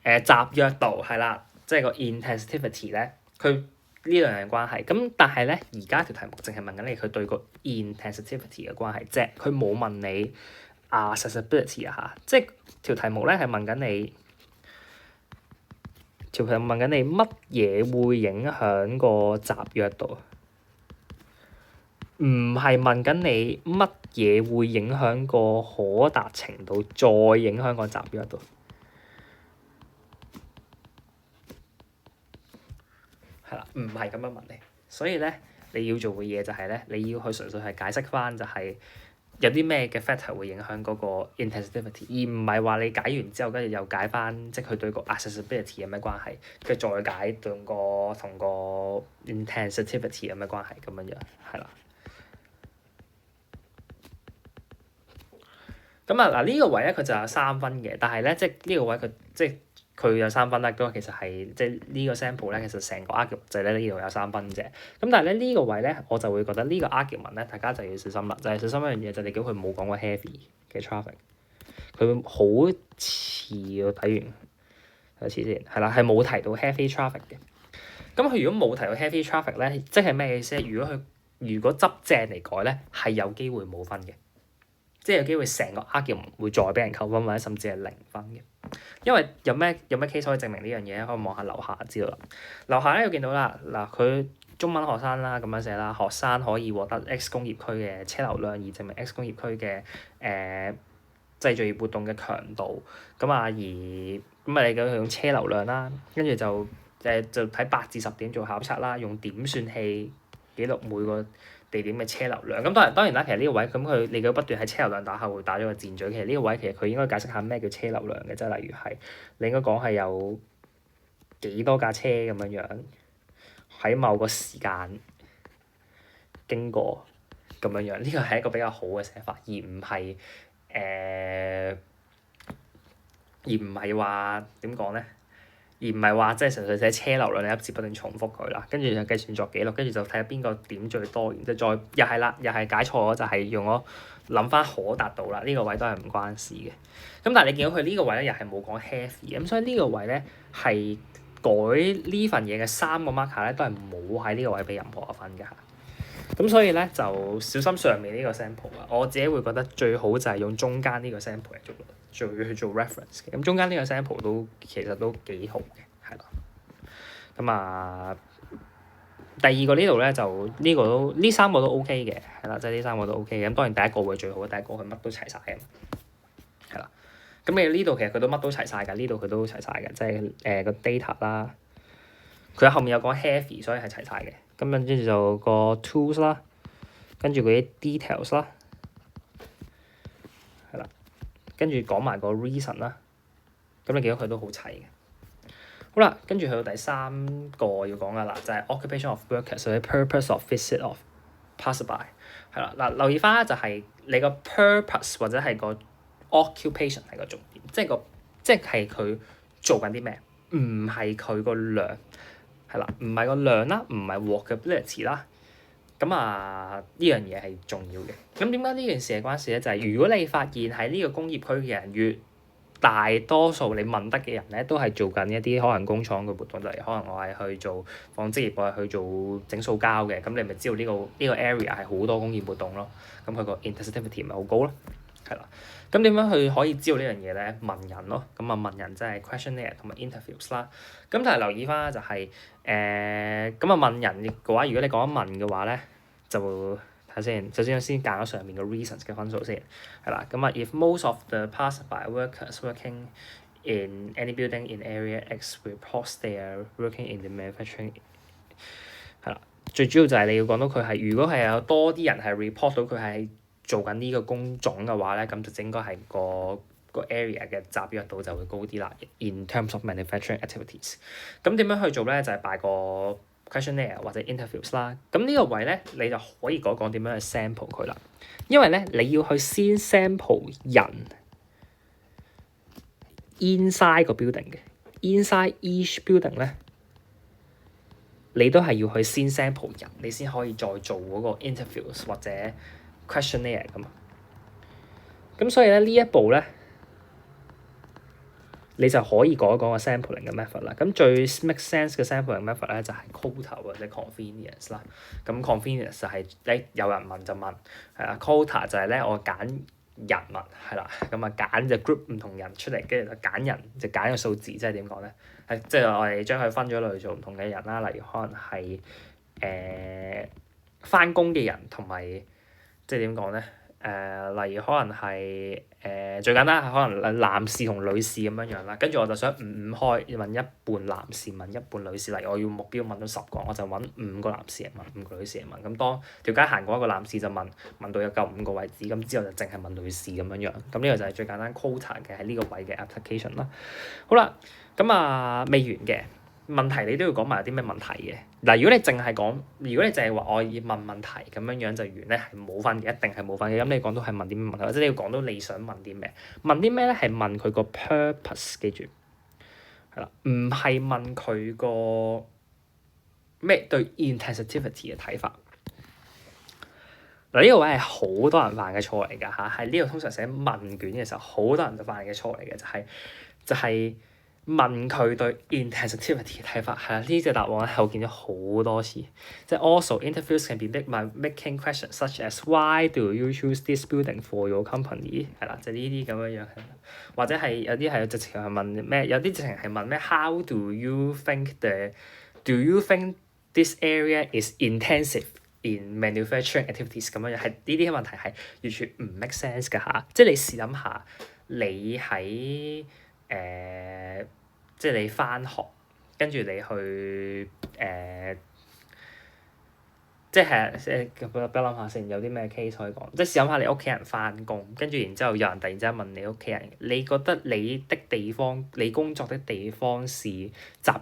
Speaker 1: 先，集約度係啦，即係個 intensivity 咧，佢。呢兩樣關係，咁但係咧，而家條題目淨係問緊你佢對個 intensivity 嘅關係啫，佢冇問你 accessibility 啊嚇，即係條題目咧係問緊你，條題目問緊你乜嘢會影響個集約度，唔係問緊你乜嘢會影響個可達程度，再影響個集約度。係啦，唔係咁樣問你，所以咧你要做嘅嘢就係咧，你要去純粹係解釋翻就係有啲咩嘅 factor 會影響嗰個 intensivity，而唔係話你解完之後跟住又解翻，即係佢對個 accessibility 有咩關係，跟住再解同個 intensivity 有咩關係咁樣樣，係啦。咁啊嗱呢個位咧佢就有3分嘅，但係咧即係呢個位佢即係。佢有3分啦，咁其實係即係呢個 sample 咧，其實成個 argument 就係咧呢度有3分啫。咁但係咧呢個位咧，我就會覺得呢個 argument 咧，大家就要小心啦，就係小心一樣嘢，就係你叫佢冇講過 heavy 嘅 traffic，佢好似我睇完有次先係啦，係冇提到 heavy traffic 嘅。咁佢如果冇提到 heavy traffic 咧，即係咩意思？如果執正嚟改咧，係有機會冇分嘅，即係有機會成個 argument 會再俾人扣分或者甚至係0分嘅。因為有咩 case 可以證明呢樣嘢？可以望下樓下知道啦。樓下咧要見到啦，嗱佢中文學生啦咁樣寫啦，學生可以獲得 X 工業區嘅車流量，而證明 X 工業區嘅製造業活動嘅強度。咁啊你咁用車流量啦，跟住就睇8至10點做考察啦，用點算器記錄每個地點嘅車流量。咁當然啦，其實呢個位咁你不斷喺車流量打後打咗個箭嘴，其實呢個位其實佢應該解釋下咩叫車流量嘅，即係例如係你應該講係有幾多架車咁樣喺某個時間經過咁樣，呢個係一個比較好嘅寫法，而唔係話點講咧？而唔係話即係純粹寫車流量，你一節不斷重複佢啦，跟住就計算作記錄，跟住就睇下邊個點最多，然之後再又係啦，又係解錯咗，就係用咗諗翻可達到啦，呢個位都係唔關事嘅。咁但係你見到佢呢個位咧，又係冇講 heavy，咁所以呢個位咧係改呢份嘢嘅3個 marker 咧，都係冇喺呢個位俾任何分嘅嚇。咁所以咧就小心上面呢個 sample 啦，我自己會覺得最好就係用中間呢個 sample 嚟去做 reference 嘅。咁中間呢個 sample 其實都幾好嘅，係啦。咁第二個呢度咧就呢3個都 OK 嘅，係啦，即係呢3個都 OK 嘅。咁當然第一個會最好，第一個佢乜都齊晒嘅，係啦。咁你呢度其實佢都乜都齊晒㗎，呢度佢都齊晒嘅，即係個 data 啦。佢後面有講 heavy，所以係齊晒嘅。咁跟住就個 tools 啦，跟住嗰啲 details 啦，係啦，跟住講埋個 reason 啦。咁你見到佢都好齊嘅。好啦，跟住去到第3個要講嘅啦，就係 occupation of workers，所以 purpose of visit of passerby 係啦。嗱，留意翻就係你個 purpose 或者係個 occupation 係個重點，即係佢做緊啲咩，唔係佢個量。係啦，唔係個量啦，唔係 workability 啦，咁呢樣嘢係重要嘅。咁點解呢件事係關事咧？就係如果你發現喺呢個工業區嘅人越大多數你問得嘅人咧，都係做緊一啲可能工廠嘅活動，例如可能我係去做紡織業，我係去做整塑膠嘅，咁你咪知道呢個 area 係好多工業活動咯。咁佢個 intensity 咪好高咯，係啦。咁點樣去可以知道呢樣嘢咧？問人咯，咁問人即係 questionnaire 同埋 interviews 啦。咁但係留意翻就係問人嘅話，如果你講問嘅話咧，就睇先。首先我先揀咗上面嘅 reasons 嘅分數先，係啦。咁if most of the passerby workers working in any building in area X reports they are working in the manufacturing， 係啦。最主要就係你要講到佢係，如果係有多啲人係 report 到佢係做緊呢個工種嘅話咧，咁就應該係個 area 嘅集約度就會高啲啦。In terms of manufacturing activities， 咁點樣去做咧？就係擺個 questionnaire 或者 interviews 啦。咁呢個位咧，你就可以講點樣去 sample 佢啦。因為咧，你要去先 sample 人 inside 個 building 嘅 inside each building 咧，你都係要去先 sample 人，你先可以再做嗰個 interviews 或者 questionnaire 噶嘛。咁所以咧，呢一步咧，你就可以講一講個 sampling 嘅 method 啦。咁最 make sense 嘅 sampling method 咧就係 quota 或者 convenience 啦。咁 convenience 就係有人問就問，係啦。quota 就係咧我揀人物，係啦。咁揀就 group 唔同人出嚟，跟住就揀人就揀個數字，即係點講咧？係即係我哋將佢分咗類做唔同嘅人啦。例如可能係返工嘅人同埋即係點講咧？例如可能係最簡單係可能男士同女士咁樣啦，跟住我就想五開問一半男士問一半女士，例如我要目標問到10個，我就揾5個男士嚟問5個女士嚟問，咁當條街行過一個男士就問到有夠5個位置，咁之後就淨係問女士咁樣，咁呢個就係最簡單 quota 嘅喺呢個位嘅 application 啦。好啦，咁未完嘅。問題你都要講埋有啲咩問題嘅。嗱，如果你淨係話我要問問題咁樣就完咧，係冇分嘅，一定係冇分嘅。咁你講到係問啲咩問題，或者你要講到你想問啲咩？問啲咩咧？係問佢個 purpose， 記住係啦，唔係問佢個咩對 intensity 嘅睇法。嗱，呢個位係好多人犯嘅錯嚟㗎嚇，係呢個通常寫問卷嘅時候，好多人就犯嘅錯嚟嘅，就係問佢對 intensity 嘅睇法。係啦，呢隻答案咧我見咗好多次，即係 also interviews can be made by making questions such as why do you choose this building for your company？ 係啦，就呢啲咁樣，或者係有啲係直情係問咩？有啲直情係問咩？How do you think this area is intensive in manufacturing activities？ 咁樣係呢啲問題係完全唔 make sense 㗎嚇。即係你試諗下，你喺即係你返學，跟住你去即係俾我諗下先，有啲咩 case 可以講？即係試諗下你屋企人翻工，跟住然之後有人突然之間問你屋企人，你覺得你的地方、你工作的地方是集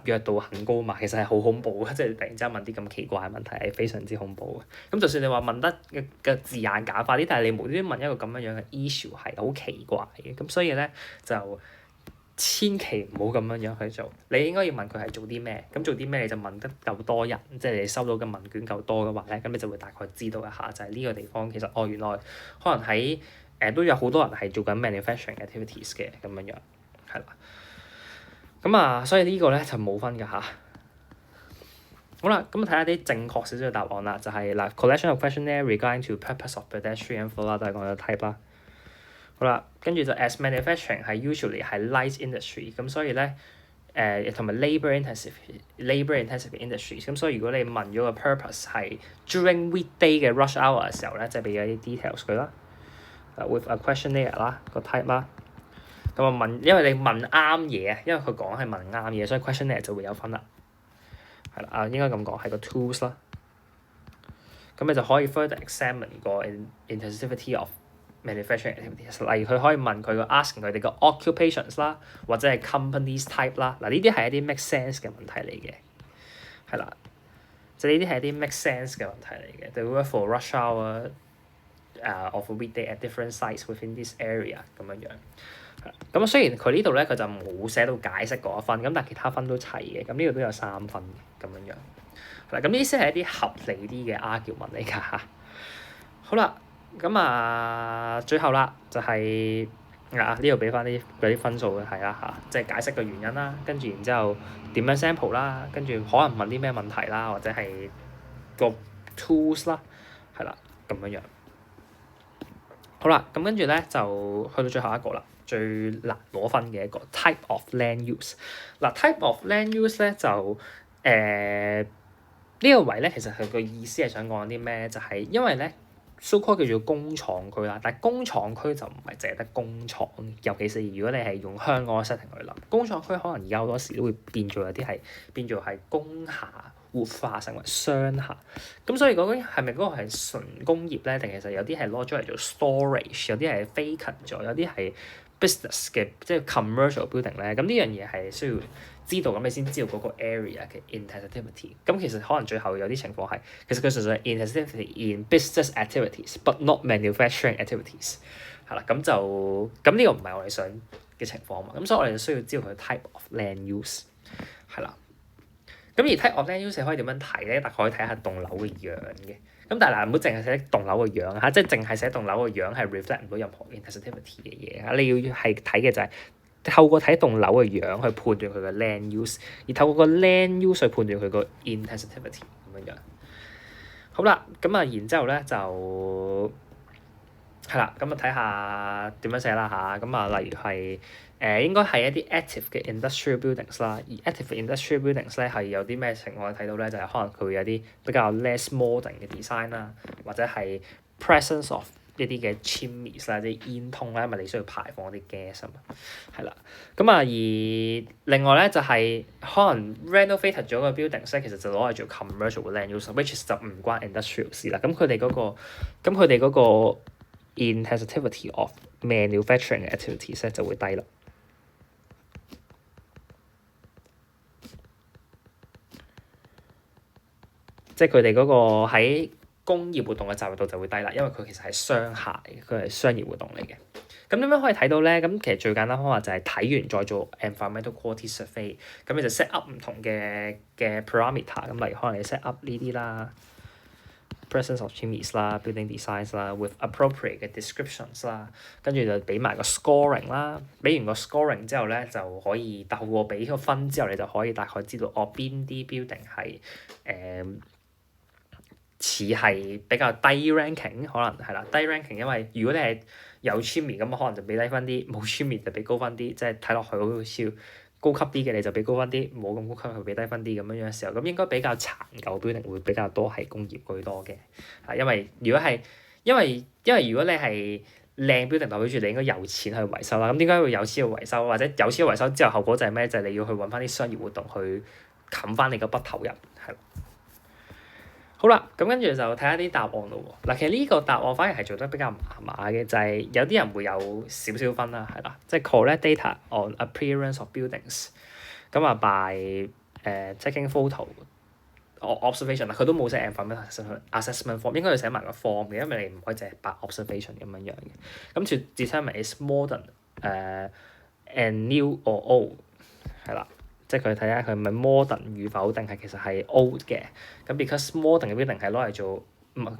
Speaker 1: 約度很高嘛？其實係好恐怖嘅，即係突然之間問啲咁奇怪嘅問題係非常之恐怖嘅。咁就算你話問得嘅字眼簡化啲，但係你無端端問一個咁樣樣嘅 issue 係好奇怪嘅。咁所以咧就千祈唔好咁樣樣去做，你應該要問佢係做啲咩，咁做啲咩你就問得夠多人，即係你收到嘅問卷夠多嘅話咧，咁你就會大概知道一下，就係呢個地方其實原來可能喺都有好多人係做緊 manufacturing activities 嘅咁樣樣，係啦。咁所以呢個咧就冇分㗎嚇。好啦，咁睇下啲正確少少嘅答案啦，就係嗱 collection of questionnaire regarding to purpose of pedestrian flow 啦，都係講咗 type 啦。好啦，跟住就 as manufacturing 係 usually 係 light industry，咁所以咧同埋 labour intensive industries，咁所以如果你問咗個 purpose 係 during weekday 嘅 rush hour 嘅時候咧，即係俾咗啲 details 佢啦，with a questionnaire 啦個 type 啦，咁因為你問啱嘢啊，因為佢講係問啱嘢，所以 questionnaire 就會有分啦，係啦應該咁講係個 tools 啦，咁你就可以 further examine 個 intensivity of manufacturing activities， 例如佢可以問佢asking 佢哋個 occupations 啦，或者係 companies type 啦，嗱呢啲係一啲 make sense 嘅問題嚟嘅，係啦，就呢啲係一啲 make sense 嘅問題嚟嘅。They work for rush hour of a weekday at different sites within this area 咁樣樣。咁雖然佢呢度咧佢就冇寫到解釋嗰一分，咁但係其他分都齊嘅，咁呢度都有3分咁樣樣。係啦，咁呢啲先係一啲合理啲嘅 argument 嚟㗎嚇。好啦。咁最後啦，就係呢度俾翻啲分數嘅係啦嚇，即係解釋個原因啦，跟住然之後點樣 sample 啦，跟住可能問啲咩問題啦，或者係個 tools 啦，係啦咁樣樣。好啦，咁跟住咧就去到最後一個啦，最難攞分嘅一個 type of land use。嗱 type of land use 咧就呢個位咧，其實佢個意思係想講啲咩？就係因為咧。so called 叫做工廠區啦，但係工廠區就唔係淨係得工廠，尤其是如果你係用香港嘅 setting 去諗，工廠區可能而家好多時都會變做係工廈活化成為商廈，咁所以究竟係咪嗰個係純工業咧？定其實有啲係攞咗嚟做 storage， 有啲係 vacant 咗，有啲係 business 嘅即係 commercial building 咧？咁呢樣嘢係需要知道，咁你先知道嗰個 area 嘅 intensivity。咁其實可能最後有啲情況係，其實佢純粹係 intensivity in business activities，but not manufacturing activities。係啦，咁呢個唔係我哋想嘅情況嘛。咁所以我哋就需要知道佢 type of land use 係啦。咁而 type of land use 可以點樣睇咧？大概可以睇下棟樓嘅樣嘅。咁但係嗱，唔好淨係寫棟樓嘅樣嚇，即係淨係寫棟樓嘅樣係 reflect 唔到任何 intensivity 嘅嘢嚇。你要係睇嘅就係透過睇棟樓嘅樣去判斷佢嘅 land use，而透過個 land use 去判斷佢個 intensivity 咁樣樣。好啦，然之後咧就係啦，睇下點樣寫啦嚇。例如係應該係一啲 active 嘅 industrial buildings 啦，而 active 嘅 industrial buildings 咧係有啲咩情況睇到咧？就係可能佢會有啲比較 less modern 嘅 design 啦，或者係 presence of一啲嘅 chimneys 啦，即係煙囪啦，因為你需要排放啲 gas 啊嘛，係啦。而另外咧就係可能 renovate 咗個 buildings 咧，其實就攞嚟做 commercial 嘅 land use，which is 就唔關 industrial 事啦。咁佢哋嗰個 intensivity of manufacturing activities 咧就會低啦。即係佢哋嗰個喺工業活動嘅集約度就會低啦，因為佢其實係商廈嘅，佢係商業活動嚟嘅。咁點樣可以睇到咧？咁其實最簡單方法就係睇完再做 environmental quality survey。咁你就 set up 唔同嘅 parameter。咁例如可能你 set up 呢啲啦 presence of chimneys 啦 building designs 啦 with appropriate 嘅 descriptions 啦，跟住就俾埋個 scoring 啦。俾完個 scoring 之後咧，就可以透過俾個分之後，你就可以大概知道邊啲 building 係似係比較低 ranking， 可能係啦，低 ranking， 因為如果你係有 chimney 咁，可能就俾低分啲；冇 chimney 就俾高分啲，即係睇落去好似高級啲嘅你就俾高分啲，冇咁高級佢俾低分啲咁樣嘅時候，咁應該比較殘舊 building 會比較多係工業居多嘅，因為如果如果你係靚 building 代表住你應該有錢去維修啦，咁點解會有錢去維修？或者有錢去維修之後後果就係咩？就係你要去揾翻啲商業活動去冚翻你個筆頭人，係啦。好啦，咁跟住就睇下啲答案咯喎。嗱，其實呢個答案反而係做得比較麻麻嘅，就係有啲人會有少少分啦，係啦，即係 collect data on appearance of buildings。咁啊by taking photo observation 佢都冇寫 environmental assessment form， 應該要寫埋個 form 嘅，因為你唔可以淨係白 observation 咁樣嘅。咁to determine is modern and new or old 係啦，即係佢睇下佢係咪 modern 與否，定係其實係 old 嘅。咁 because modern 嘅 building 係攞嚟做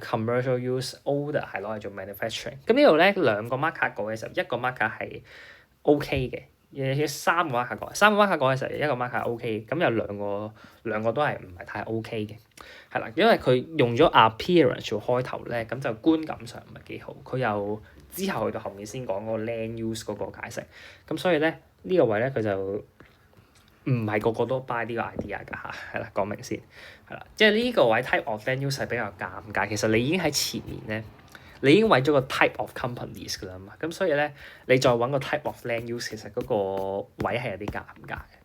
Speaker 1: commercial use，older 係攞嚟做 manufacturing。咁呢度咧兩個 marker 講嘅時候，一個 marker 係 OK 嘅。三個 marker 講嘅時候，一個 marker OK，咁有兩個都係唔係太 OK 嘅，係啦，因為佢用咗 appearance 做開頭咧，咁就觀感上唔係幾好。佢又之後去到後面先講嗰個 land use 嗰個解釋，咁所以咧呢個位咧佢就唔係個個都 buy 呢個 idea 㗎嚇，係啦，講明先，係啦，即係呢個位 type of land use 係比較尷尬。其實你已經喺前面咧。你已經揾咗個 type of companies 㗎啦嘛，咁所以咧，你再揾個 type of land use，其實嗰個位係有啲尷尬嘅。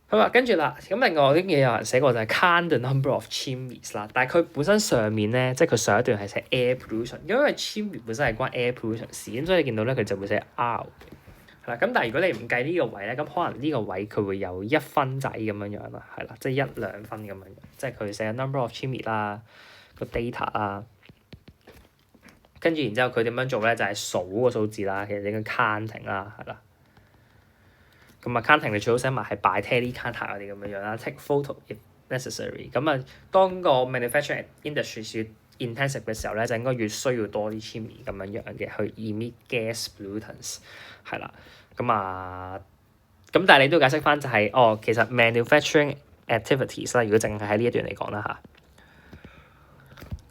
Speaker 1: 好啦，跟住啦，咁另外啲嘢有人寫過就係 count the number of chimneys 啦，但係佢本身上面咧，即係佢上一段係寫 air pollution，因為 chimney 本身係關 air pollution 事，咁所以你見到咧佢就會寫 R 嘅。係啦，咁但係如果你唔計呢個位咧，咁可能呢個位佢會有1分仔咁樣樣啦，係啦，即係1-2分咁樣，即係佢寫 number of chimney 啦，個 data 啦。跟住然之後佢點樣做咧？就係數個數字啦，其實你個 counting 啦，係啦。咁啊 counting 你最好寫埋係 by tally counter 嗰啲咁樣樣啦 ，take photo if necessary。咁啊，當個 manufacturing industry 越 intensive 嘅時候咧，就應該越需要多啲 chimney 咁樣樣嘅去 emit gas pollutants 係啦。咁啊，咁但係你都要解釋翻就係、其實 manufacturing activities 啦，如果淨係喺呢一段嚟講啦嚇。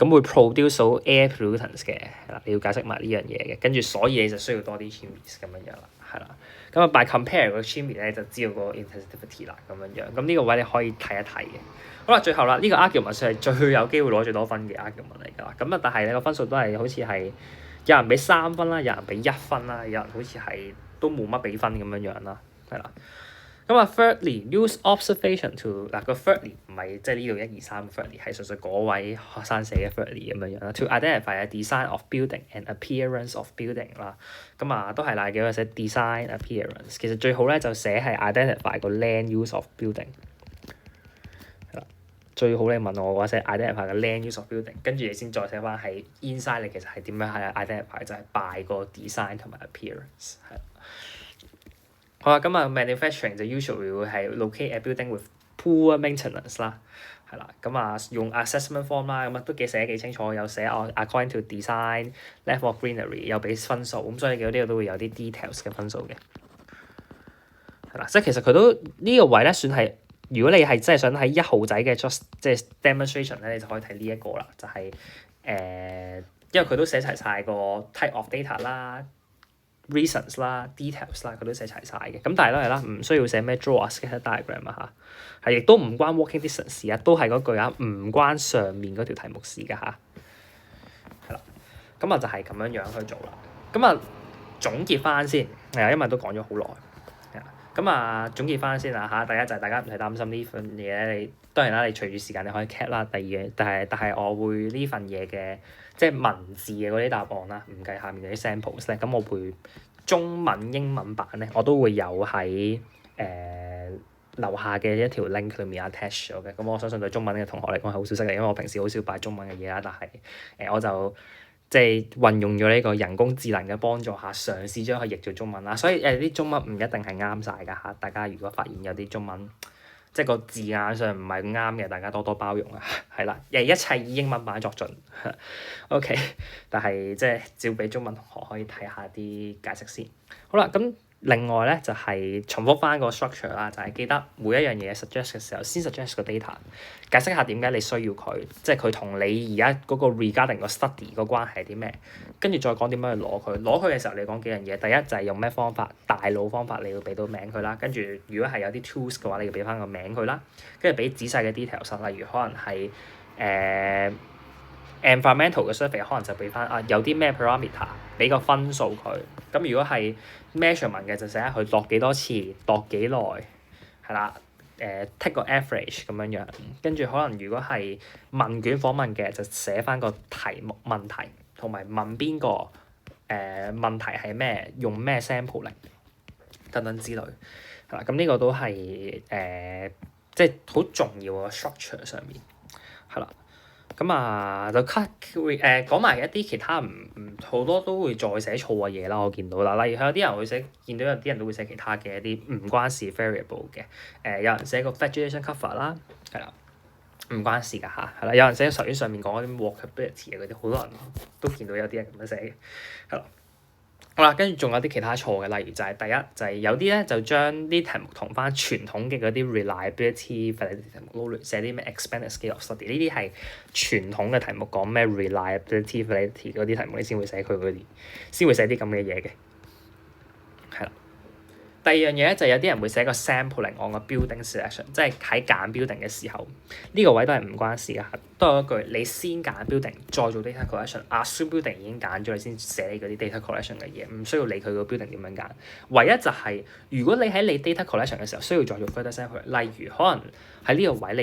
Speaker 1: 咁會 produce 到 air pollutants 嘅，係啦，你要解釋埋呢樣嘢嘅，跟住所以你就需要多啲 chimneys 咁樣樣啦，係啦。咁啊 by compare 個 chimney 咧就知道個 intensity 啦，咁樣樣。咁呢個位你可以睇一睇嘅。好啦，最後啦，呢個 argument 係最有機會攞最多分嘅 argument 嚟㗎啦。咁啊，但係你個分數都係好似係有人俾3分啦，有人俾1分啦，有人好似係都冇乜俾分咁樣樣啦，係啦。咁啊 thirdly use observation to 嗱個 thirdly 唔係即係呢度1、2、3 thirdly 係純粹嗰位學生寫嘅 thirdly 咁樣樣啦。to identify a design of building and appearance of building 啦，咁啊都係啦，幾個寫 design appearance， 其實最好咧就寫係 identify 個 land use of building， 係啦，最好你問我嘅話寫 identify 個 land use of building， 跟住你先再寫翻係 inside 你其實係點樣係 identify 就係 by 個 design 同埋 appearance 係。好啦，咁啊 manufacturing 就 usually 會係 locate a building with poor maintenance 啦，係啦，咁啊用 assessment form 啦，咁啊都寫得幾清楚，有寫according to design level of greenery 有俾分數，咁所以呢個都會有啲 details 嘅分數嘅，係啦，即係其實佢都呢個位咧算係，如果你係真係想睇1號仔嘅 just 即係 demonstration 咧，你就可以睇呢一個啦，就係因為佢都寫齊晒個 type of data 啦。reasons 啦 details 啦，佢都寫齊晒嘅。咁但係都係啦，唔需要寫咩 draw a scatter diagram 啊嚇，係亦都唔關 walking distance 事啊，都係嗰句啊，唔關上面嗰條題目事㗎嚇。係啦，咁啊就係咁樣樣去做啦。咁啊總結翻先，係啊，因為都講咗好耐。係啊，咁啊總結翻先啦嚇。第一就係大家唔使擔心呢份嘢咧，你當然啦，你隨住時間你可以 cap 啦。第二嘅，但係我會呢份嘢嘅。即係文字嘅嗰啲答案啦，唔計下面嗰啲 samples 咧，咁我會中文、英文版咧，我都會有喺樓下嘅一條 link 裏面 attach 咗嘅。咁我相信對中文嘅同學嚟講係好消息嚟，因為我平時好少擺中文嘅嘢啦。但係我就即係運用咗呢個人工智能嘅幫助下，嘗試將佢譯做中文啦。所以啲中文唔一定係啱晒㗎嚇。大家如果發現有啲中文即係個字眼上唔係咁啱嘅，大家多多包容啊，係啦，一切以英文版作準，OK，但係即係照俾中文同學可以睇下啲解釋先。好啦，咁另外咧就係重複翻個 structure 啦，就係記得每一樣嘢 suggest 嘅時候，先 suggest 個 data， 解釋下點解你需要佢，即係佢同你而家嗰個 regarding 個 study 個關係係啲咩，跟住再講點樣去攞佢。攞佢嘅時候你講幾樣嘢，第一就係用咩方法，大腦方法你要俾到名佢啦，跟住如果係有啲 tools 嘅話，你要俾翻個名佢啦，跟住俾仔細嘅 details，例如可能係environmental 嘅 survey 可能就俾翻有啲咩 parameter， 俾個分數佢。咁如果係 measurement 嘅就寫下佢度幾多次，度幾耐，係啦。take 個 average 咁樣樣，跟住可能如果係問卷訪問嘅就寫翻個題目問題，同埋問邊個問題係咩，用咩 sampling 等等之類，係啦，咁呢個都係即係好重要嘅 structure 上面，係啦。咁啊，就 cut 講埋一啲其他唔好多都會再寫錯嘅嘢啦。我見到啦，例如有啲人會寫，見到有啲人都會寫其他嘅一啲唔關事 variable 嘅。有人寫個 vegetation cover 啦，係啦，唔關事㗎嚇，係啦。有人寫頭先上面講嗰啲 walkability 嗰啲，好多人都見到有啲人咁樣寫嘅，係啦。好啦，跟住仲有啲其他錯嘅，例如就係第一就係有啲咧就將啲題目同翻傳統嘅嗰啲 reliability validity 題目撈亂，寫啲咩 expanded scale of study 呢啲係傳統嘅題目，講咩 reliability validity 嗰啲題目你先會寫佢嗰啲，先會寫啲咁嘅嘢嘅，係啦。第二樣嘢咧就有啲人會寫個 sampling on 個 building selection，即係喺揀 building 嘅時候，呢個位都係唔關事㗎，都係嗰句你先揀 building，再做 data collection。assume building 已經揀咗，你先寫你嗰啲 data collection 嘅嘢，唔需要理佢個 building 點樣揀。唯一就係如果你喺你 data collection 嘅時候需要再做 further sampling，例如可能喺呢個位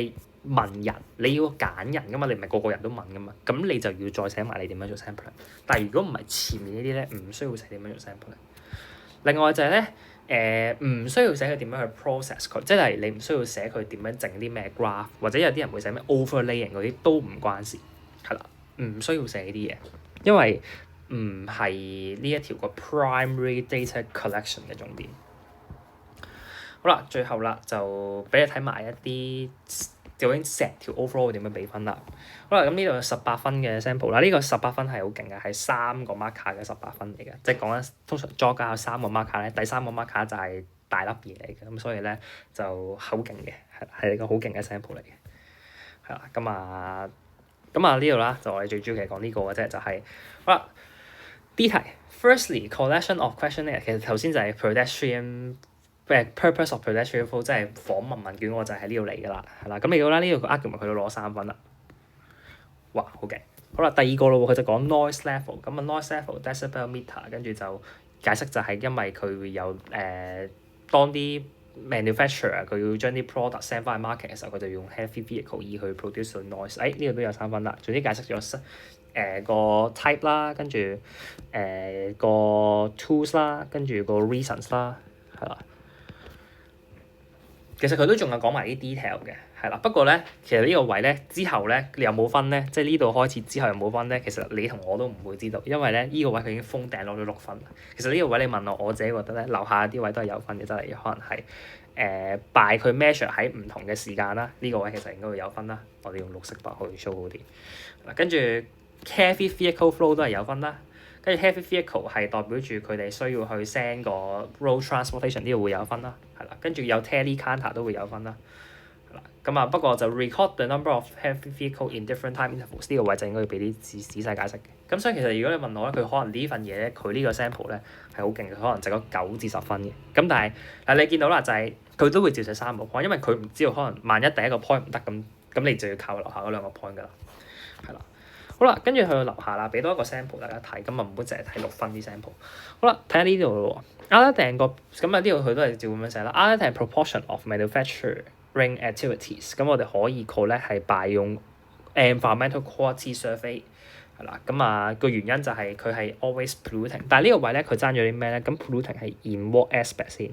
Speaker 1: 你問人，你要揀人㗎嘛，你唔係個個人都問㗎嘛，咁你就要再寫埋你點樣做 sampling。但係如果唔係前面呢啲咧，唔需要寫點樣做 sampling。另外就係咧。唔需要寫佢點樣去 process 佢，即係你唔需要寫佢點樣整啲咩 graph，或者有啲人會寫咩 overlaying 嗰啲都唔關事，係啦，唔需要寫呢啲嘢，因為唔係呢一條個 primary data collection 嘅重點。好啦，最後啦就俾你睇埋一啲究竟成條 overall 點樣俾分啦。好啦，咁呢度有18分嘅 sample 啦，呢個18分係好勁嘅，係3個 marker 嘅18分嚟嘅，即係講緊通常 job 有3個 marker 咧，第3個 marker 就係大粒嘢嚟嘅，咁所以咧就好勁嘅，係一個好勁嘅 sample 嚟嘅，係啦，咁啊呢度啦，就我哋最主要係講呢個嘅啫，就係好啦 D 題 ，firstly collection of questionnaire 其實頭先就係 pedestrian。purpose of pedestrian flow 即係訪問問卷，我就喺呢度嚟㗎啦，係啦，咁你見到啦，呢度個 argument 佢都攞3分啦，哇，好勁！好啦，第二個咯喎，佢就講 noise level，咁啊 noise level decibel meter，跟住就解釋就係因為佢會有當啲 manufacturer 佢要將啲 product send 翻去 market 嘅時候，佢就用 heavy vehicle 去 produce 個 noise。呢度都有3分啦，總之解釋咗個 type 啦，跟住個 tools 啦，跟住個 reasons 啦，係啦。其實佢都仲有講埋啲 detail 嘅，係啦。不過咧，其實呢個位咧之後咧，你有冇分咧？即係呢度開始之後有冇分咧？其實你同我都唔會知道，因為咧呢個位佢已經封頂攞咗6分。其實呢個位你問我自己覺得咧，樓下啲位都係有分嘅，即係可能係by 佢 measure 喺唔同嘅時間啦。呢個位其實應該會有分啦。我哋用綠色筆去 show 好啲。跟住 heavy vehicle flow 都係有分啦。跟住 heavy vehicle 係代表住佢哋需要去 send 個 road transportation， 呢度會有分啦，係啦。跟住有 tally counter 都會有分啦，係啦。咁啊不過就 record the number of heavy vehicle in different time intervals， 呢個位就應該要俾啲仔細解釋嘅。咁所以其實如果你問我咧，佢可能呢份嘢咧，佢呢個 sample 咧係好勁嘅，可能值咗9至10分嘅。咁但係你見到啦，就係佢都會照寫3個 point，因為佢唔知道可能萬一第一個 point 唔得咁你就要靠樓下嗰2個 point 㗎啦，係啦。好啦，跟住去到樓下啦，俾多一個 sample 大家睇，咁啊唔好淨係睇6分啲 sample。好啦，睇下呢度咯喎，other than 個咁啊呢度佢都係照咁樣寫啦。other than proportion of manufacturing activities，咁我哋可以 collect 係 by 用 environmental quality survey 係啦。咁啊個原因就係佢係 always polluting，但係呢個位咧佢爭咗啲咩咧？咁 polluting 係 in what aspect 先？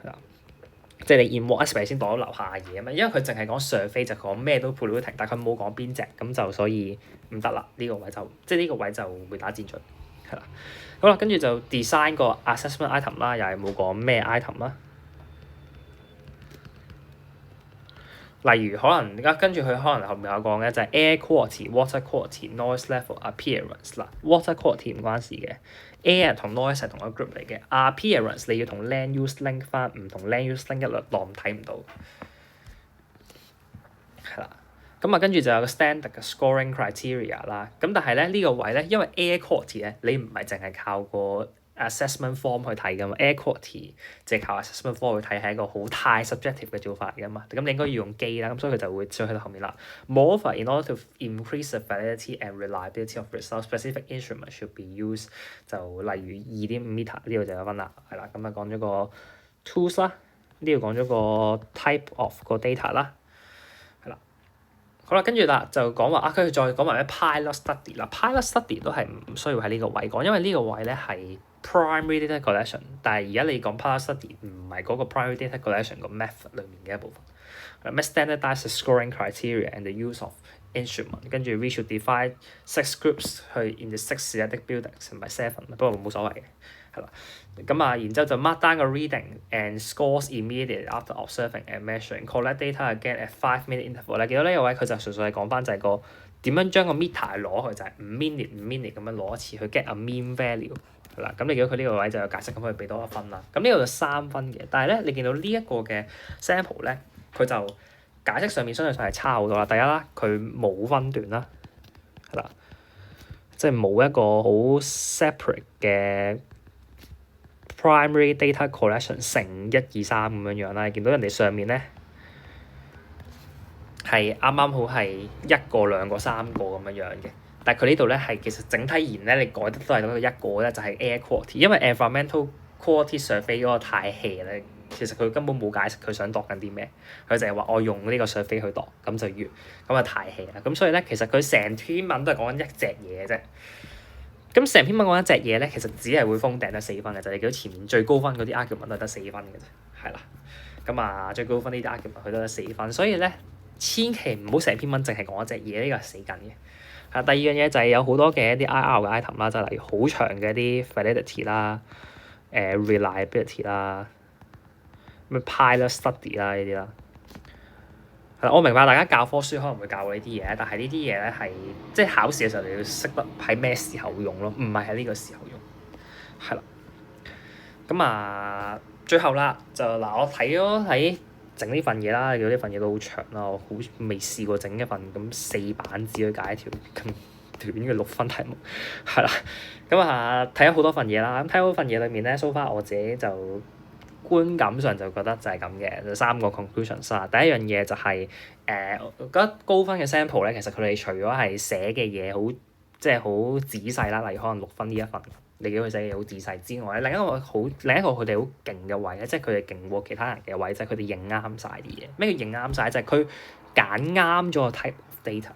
Speaker 1: 係啦。即係你 in what aspect 先當到樓下嘅嘢啊嘛，因為佢淨係講 survey 就講咩都 polluting，但係佢冇講邊隻，咁就所以唔得啦。呢個位就即係呢個位就會打箭準，係啦。好啦，跟住就 design 個 assessment item 啦，又係冇講咩 item 啦。例如可能而家跟住佢可能後面有講嘅就係 air quality、water quality、noise level、appearance 啦。water quality 唔關事嘅。air 同 noise 係同一個 group 嚟嘅 appearance 你要同 land use link 翻，唔同 land use link 一律當睇唔到，係啦。咁啊跟住就有個 standard 嘅 scoring criteria 啦。咁但係咧呢個位咧，因為 air quality 咧你唔係淨係靠個 assessment form 去睇㗎嘛 ，air quality 即係靠 assessment form 去睇係一個好太 subjective 嘅做法嚟㗎嘛。咁你應該要用機啦，咁所以佢就會再去到後面啦。Moreover, in order to increase the validity and reliability of results, specific instruments should be used。就例如2.5 meter 呢度就有分啦，係啦。咁啊講咗個 tools 啦，呢度講咗個 type of 個 data 啦，係啦。好啦，跟住啦就講話佢再講埋咩 pilot study 啦。pilot study 都係唔需要喺呢個位講，因為呢個位咧係 primary data collection，但係而家你講 pilot study 唔係嗰個 primary data collection 個 method 裡面嘅一部分。咩 standardized scoring criteria and the use of instrument， 跟住 we should divide 6 groups 去 into 6 static buildings， 唔係 7， 不過冇所謂嘅，係啦。咁啊，然之後就 mark down 個 reading and scores immediately after observing and measuring，collect data again at 5-minute interval 咧。見到呢個位佢就純粹係講翻就係個點樣將個 meter 攞去，就係5 minute 咁樣攞一次去 get a mean value， 係啦。咁你見到佢呢個位就有解釋，咁佢俾多1分啦。咁呢度就3分嘅，但係咧你見到呢一個嘅 sample 咧，佢就解釋上面相對上係差好多啦。第一啦，佢冇分段啦，係啦，即係冇一個好 separate 嘅 primary data collection 乘1、2、3咁樣樣啦。你見到人哋上面咧係啱啱好係1個、2個、3個咁樣樣嘅，但係佢呢度咧係其實整體而言咧，你改得都係得一個咧，就係 air quality，因為 environmental quality survey 嗰個太 hea 咧。其實佢根本冇解釋佢想度緊啲咩，佢就係話我用呢個 survey 去度，咁就完，咁啊太 hea 啦。咁所以咧，其實佢成篇文都係講緊一隻嘢啫。咁成篇文講一隻嘢咧，其實只係會封頂得4分嘅，就係你見到前面最高分嗰啲 argument 都係得4分嘅啫，係啦。咁啊，最高分呢啲 argument 佢都得4分，所以咧千祈唔好成篇文淨係講一隻嘢，呢個係死緊嘅。第二樣嘢就係有好多嘅一啲 IR 嘅 item 啦，就例如好長嘅一啲 validity 啦、reliability 啦。咩 pilot study 啦呢啲啦，係啦，我明白大家教科書可能會教過呢啲嘢，但係呢啲嘢咧係即係考試嘅時候你要識得喺咩時候用咯，唔係喺呢個時候用，係啦。咁啊，最後啦就嗱，我睇整呢份嘢啦，見到呢份嘢都好長啦，我好未試過整一份咁4版紙去解一條咁短嘅6分題目，係啦。咁啊，睇咗好多份嘢啦，咁睇好份嘢裏面咧 so far 我自己就觀感上就覺得就係咁嘅，就3個 conclusions 啦。第一樣嘢就係我覺得高分嘅 sample 咧，其實佢哋除咗係寫嘅嘢好即係好仔細啦，例如可能6分呢一份，你見佢寫嘅嘢好仔細之外，另一個佢哋好勁嘅位咧，即係佢哋勁過其他人嘅位，就係佢哋認啱晒啲嘢。咩叫認啱晒？就係佢揀啱咗個 type of data。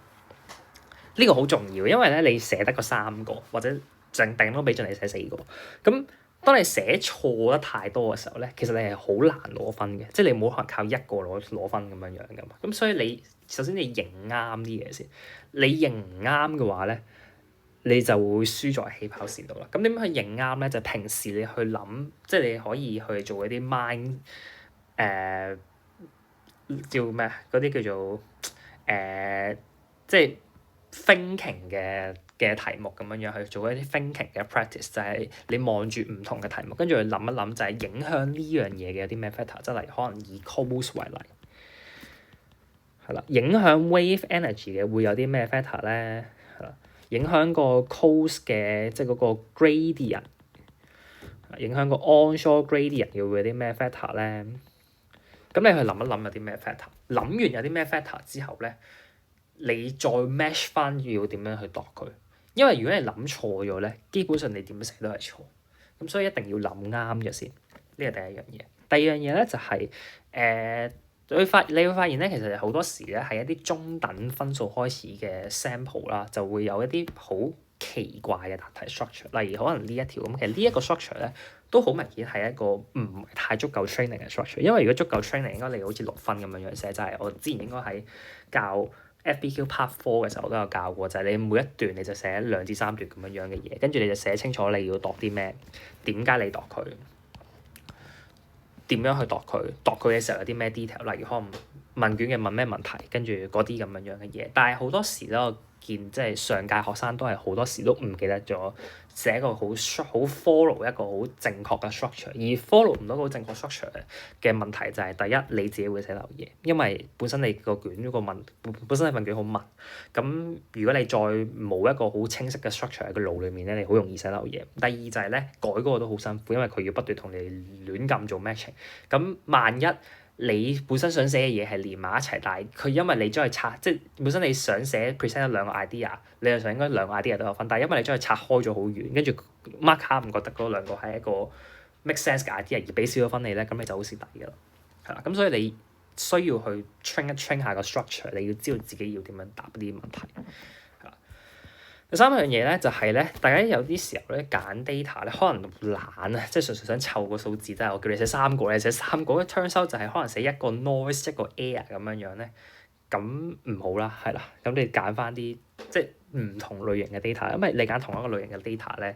Speaker 1: 呢個好重要，因為咧你寫得個3個或者淨定都俾盡你寫4個，咁當你寫錯得太多嘅時候咧，其實你係好難攞分嘅，即係你冇可能靠一個攞分咁樣樣噶嘛。咁所以你首先你認啱啲嘢先，你認唔啱嘅話咧，你就會輸在起跑線度啦。咁點樣去認啱咧？就係平時你去諗，即係你可以去做一啲 mind 叫咩嗰啲叫做即係 thinking 嘅題目咁樣樣去做一啲 thinking 嘅 practice，就係你望住唔同嘅題目，跟住去諗一諗就係影響呢樣嘢嘅有啲咩 factor，即係例如可能以 cause 為例，係啦，影響 wave energy 嘅會有啲咩 factor 咧？係啦，影響個 cause 嘅即係嗰個 gradient， 影響個 onshore gradient 嘅會有啲咩 factor 咧？咁你去諗一諗有啲咩 factor， 諗完有啲咩 factor 之後咧，你再 match 翻要點樣去度佢。因為如果你諗錯咗咧，基本上你點寫都係錯。咁所以一定要諗啱咗先，呢個第一樣嘢。第二樣嘢咧就係你會發現咧，其實好多時咧係一啲中等分數開始嘅 sample 啦，就會有一啲好奇怪嘅答題 structure。例如可能呢一條咁，其實呢一個 structure 咧都好明顯係一個唔係太足夠 training 嘅 structure。因為如果足夠 training，應該你好似6分咁樣樣寫，就係我之前應該喺教FBQ Part 4嘅時候我都有教過，就係你每一段你就寫2至3段咁樣樣嘅嘢，跟住你就寫清楚你要度啲咩，點解你度佢，點樣去度佢，度佢嘅時候有啲咩 detail，例如可能問卷嘅問咩問題，跟住嗰啲咁樣樣嘅嘢。但係好多時咧，我見即係上屆學生都係好多時都唔記得咗寫一個好 follow 一個好正確嘅 structure，而 follow 唔到個正確 structure 嘅問題就係第一你自己會寫漏嘢，因為本身你個卷嗰個本身你份卷好密，咁如果你再冇一個好清晰嘅 structure 喺個腦裡面咧，你好容易寫漏嘢。第二就係咧改嗰個都好辛苦，因為佢要不斷同你亂咁做 matching，咁萬一你本身想寫嘅嘢係連埋一齊，但係佢因為你將佢拆，即係本身你想寫 present 2個 idea， 你就想應該2個 idea 都有分，但係因為你將佢拆開咗好遠，跟住 mark 卡唔覺得嗰2個係一個 make sense 嘅 idea 而俾少咗分你咧，咁你就好蝕底㗎啦。係啦，咁所以你需要去 train 一 train 下個 structure，你要知道自己要點樣答呢啲問題。係啦，第三樣嘢咧就係咧，大家有啲時候咧揀 data 咧，可能懶啊，即係純粹想湊個數字，即係我叫你寫三個，你寫三個，turns out 就係可能寫一個 noise 一個 air 咁樣樣咧，咁唔好啦，係啦，咁你揀翻啲即係唔同類型嘅 data，因為你揀同一個類型嘅 data 咧。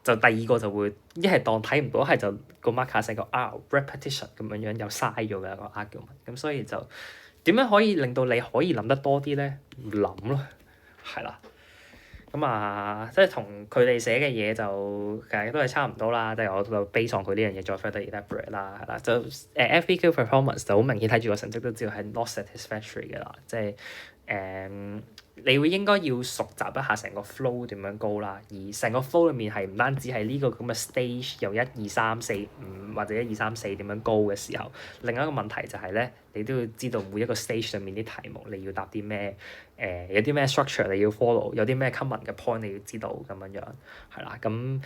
Speaker 1: 就第二個就會一係當睇唔到，一係就個 marker 寫個 R repetition 咁樣樣又嘥咗嘅一個 argument，咁所以就點樣可以令到你可以諗得多啲咧？諗咯，係啦，咁啊，即係同佢哋寫嘅嘢就其實都係差唔多啦，即係我就 base on 佢呢樣嘢再 further elaborate 啦，係啦，就FAQ performance 就好明顯睇住個成績都知道係 not satisfactory 嘅啦，即係你會應該要熟習一下成個 flow 點樣高啦，而成個 flow 裏面係唔單止係呢個咁嘅 stage 由1、2、3、4、5或者1、2、3、4點樣高嘅時候，另一個問題就係咧，你都要知道每一個 stage 上面啲題目你要答啲咩，有啲咩 structure 你要 follow，有啲咩 common 嘅 point 你要知道咁樣樣，係啦，咁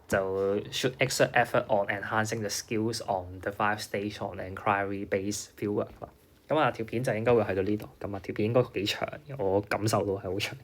Speaker 1: 就 should exert effort on enhancing the skills on the 5 stage on inquiry-based fieldwork 啦。咁啊條片就應該會去到呢度，咁啊條片應該幾長，我感受到係好長。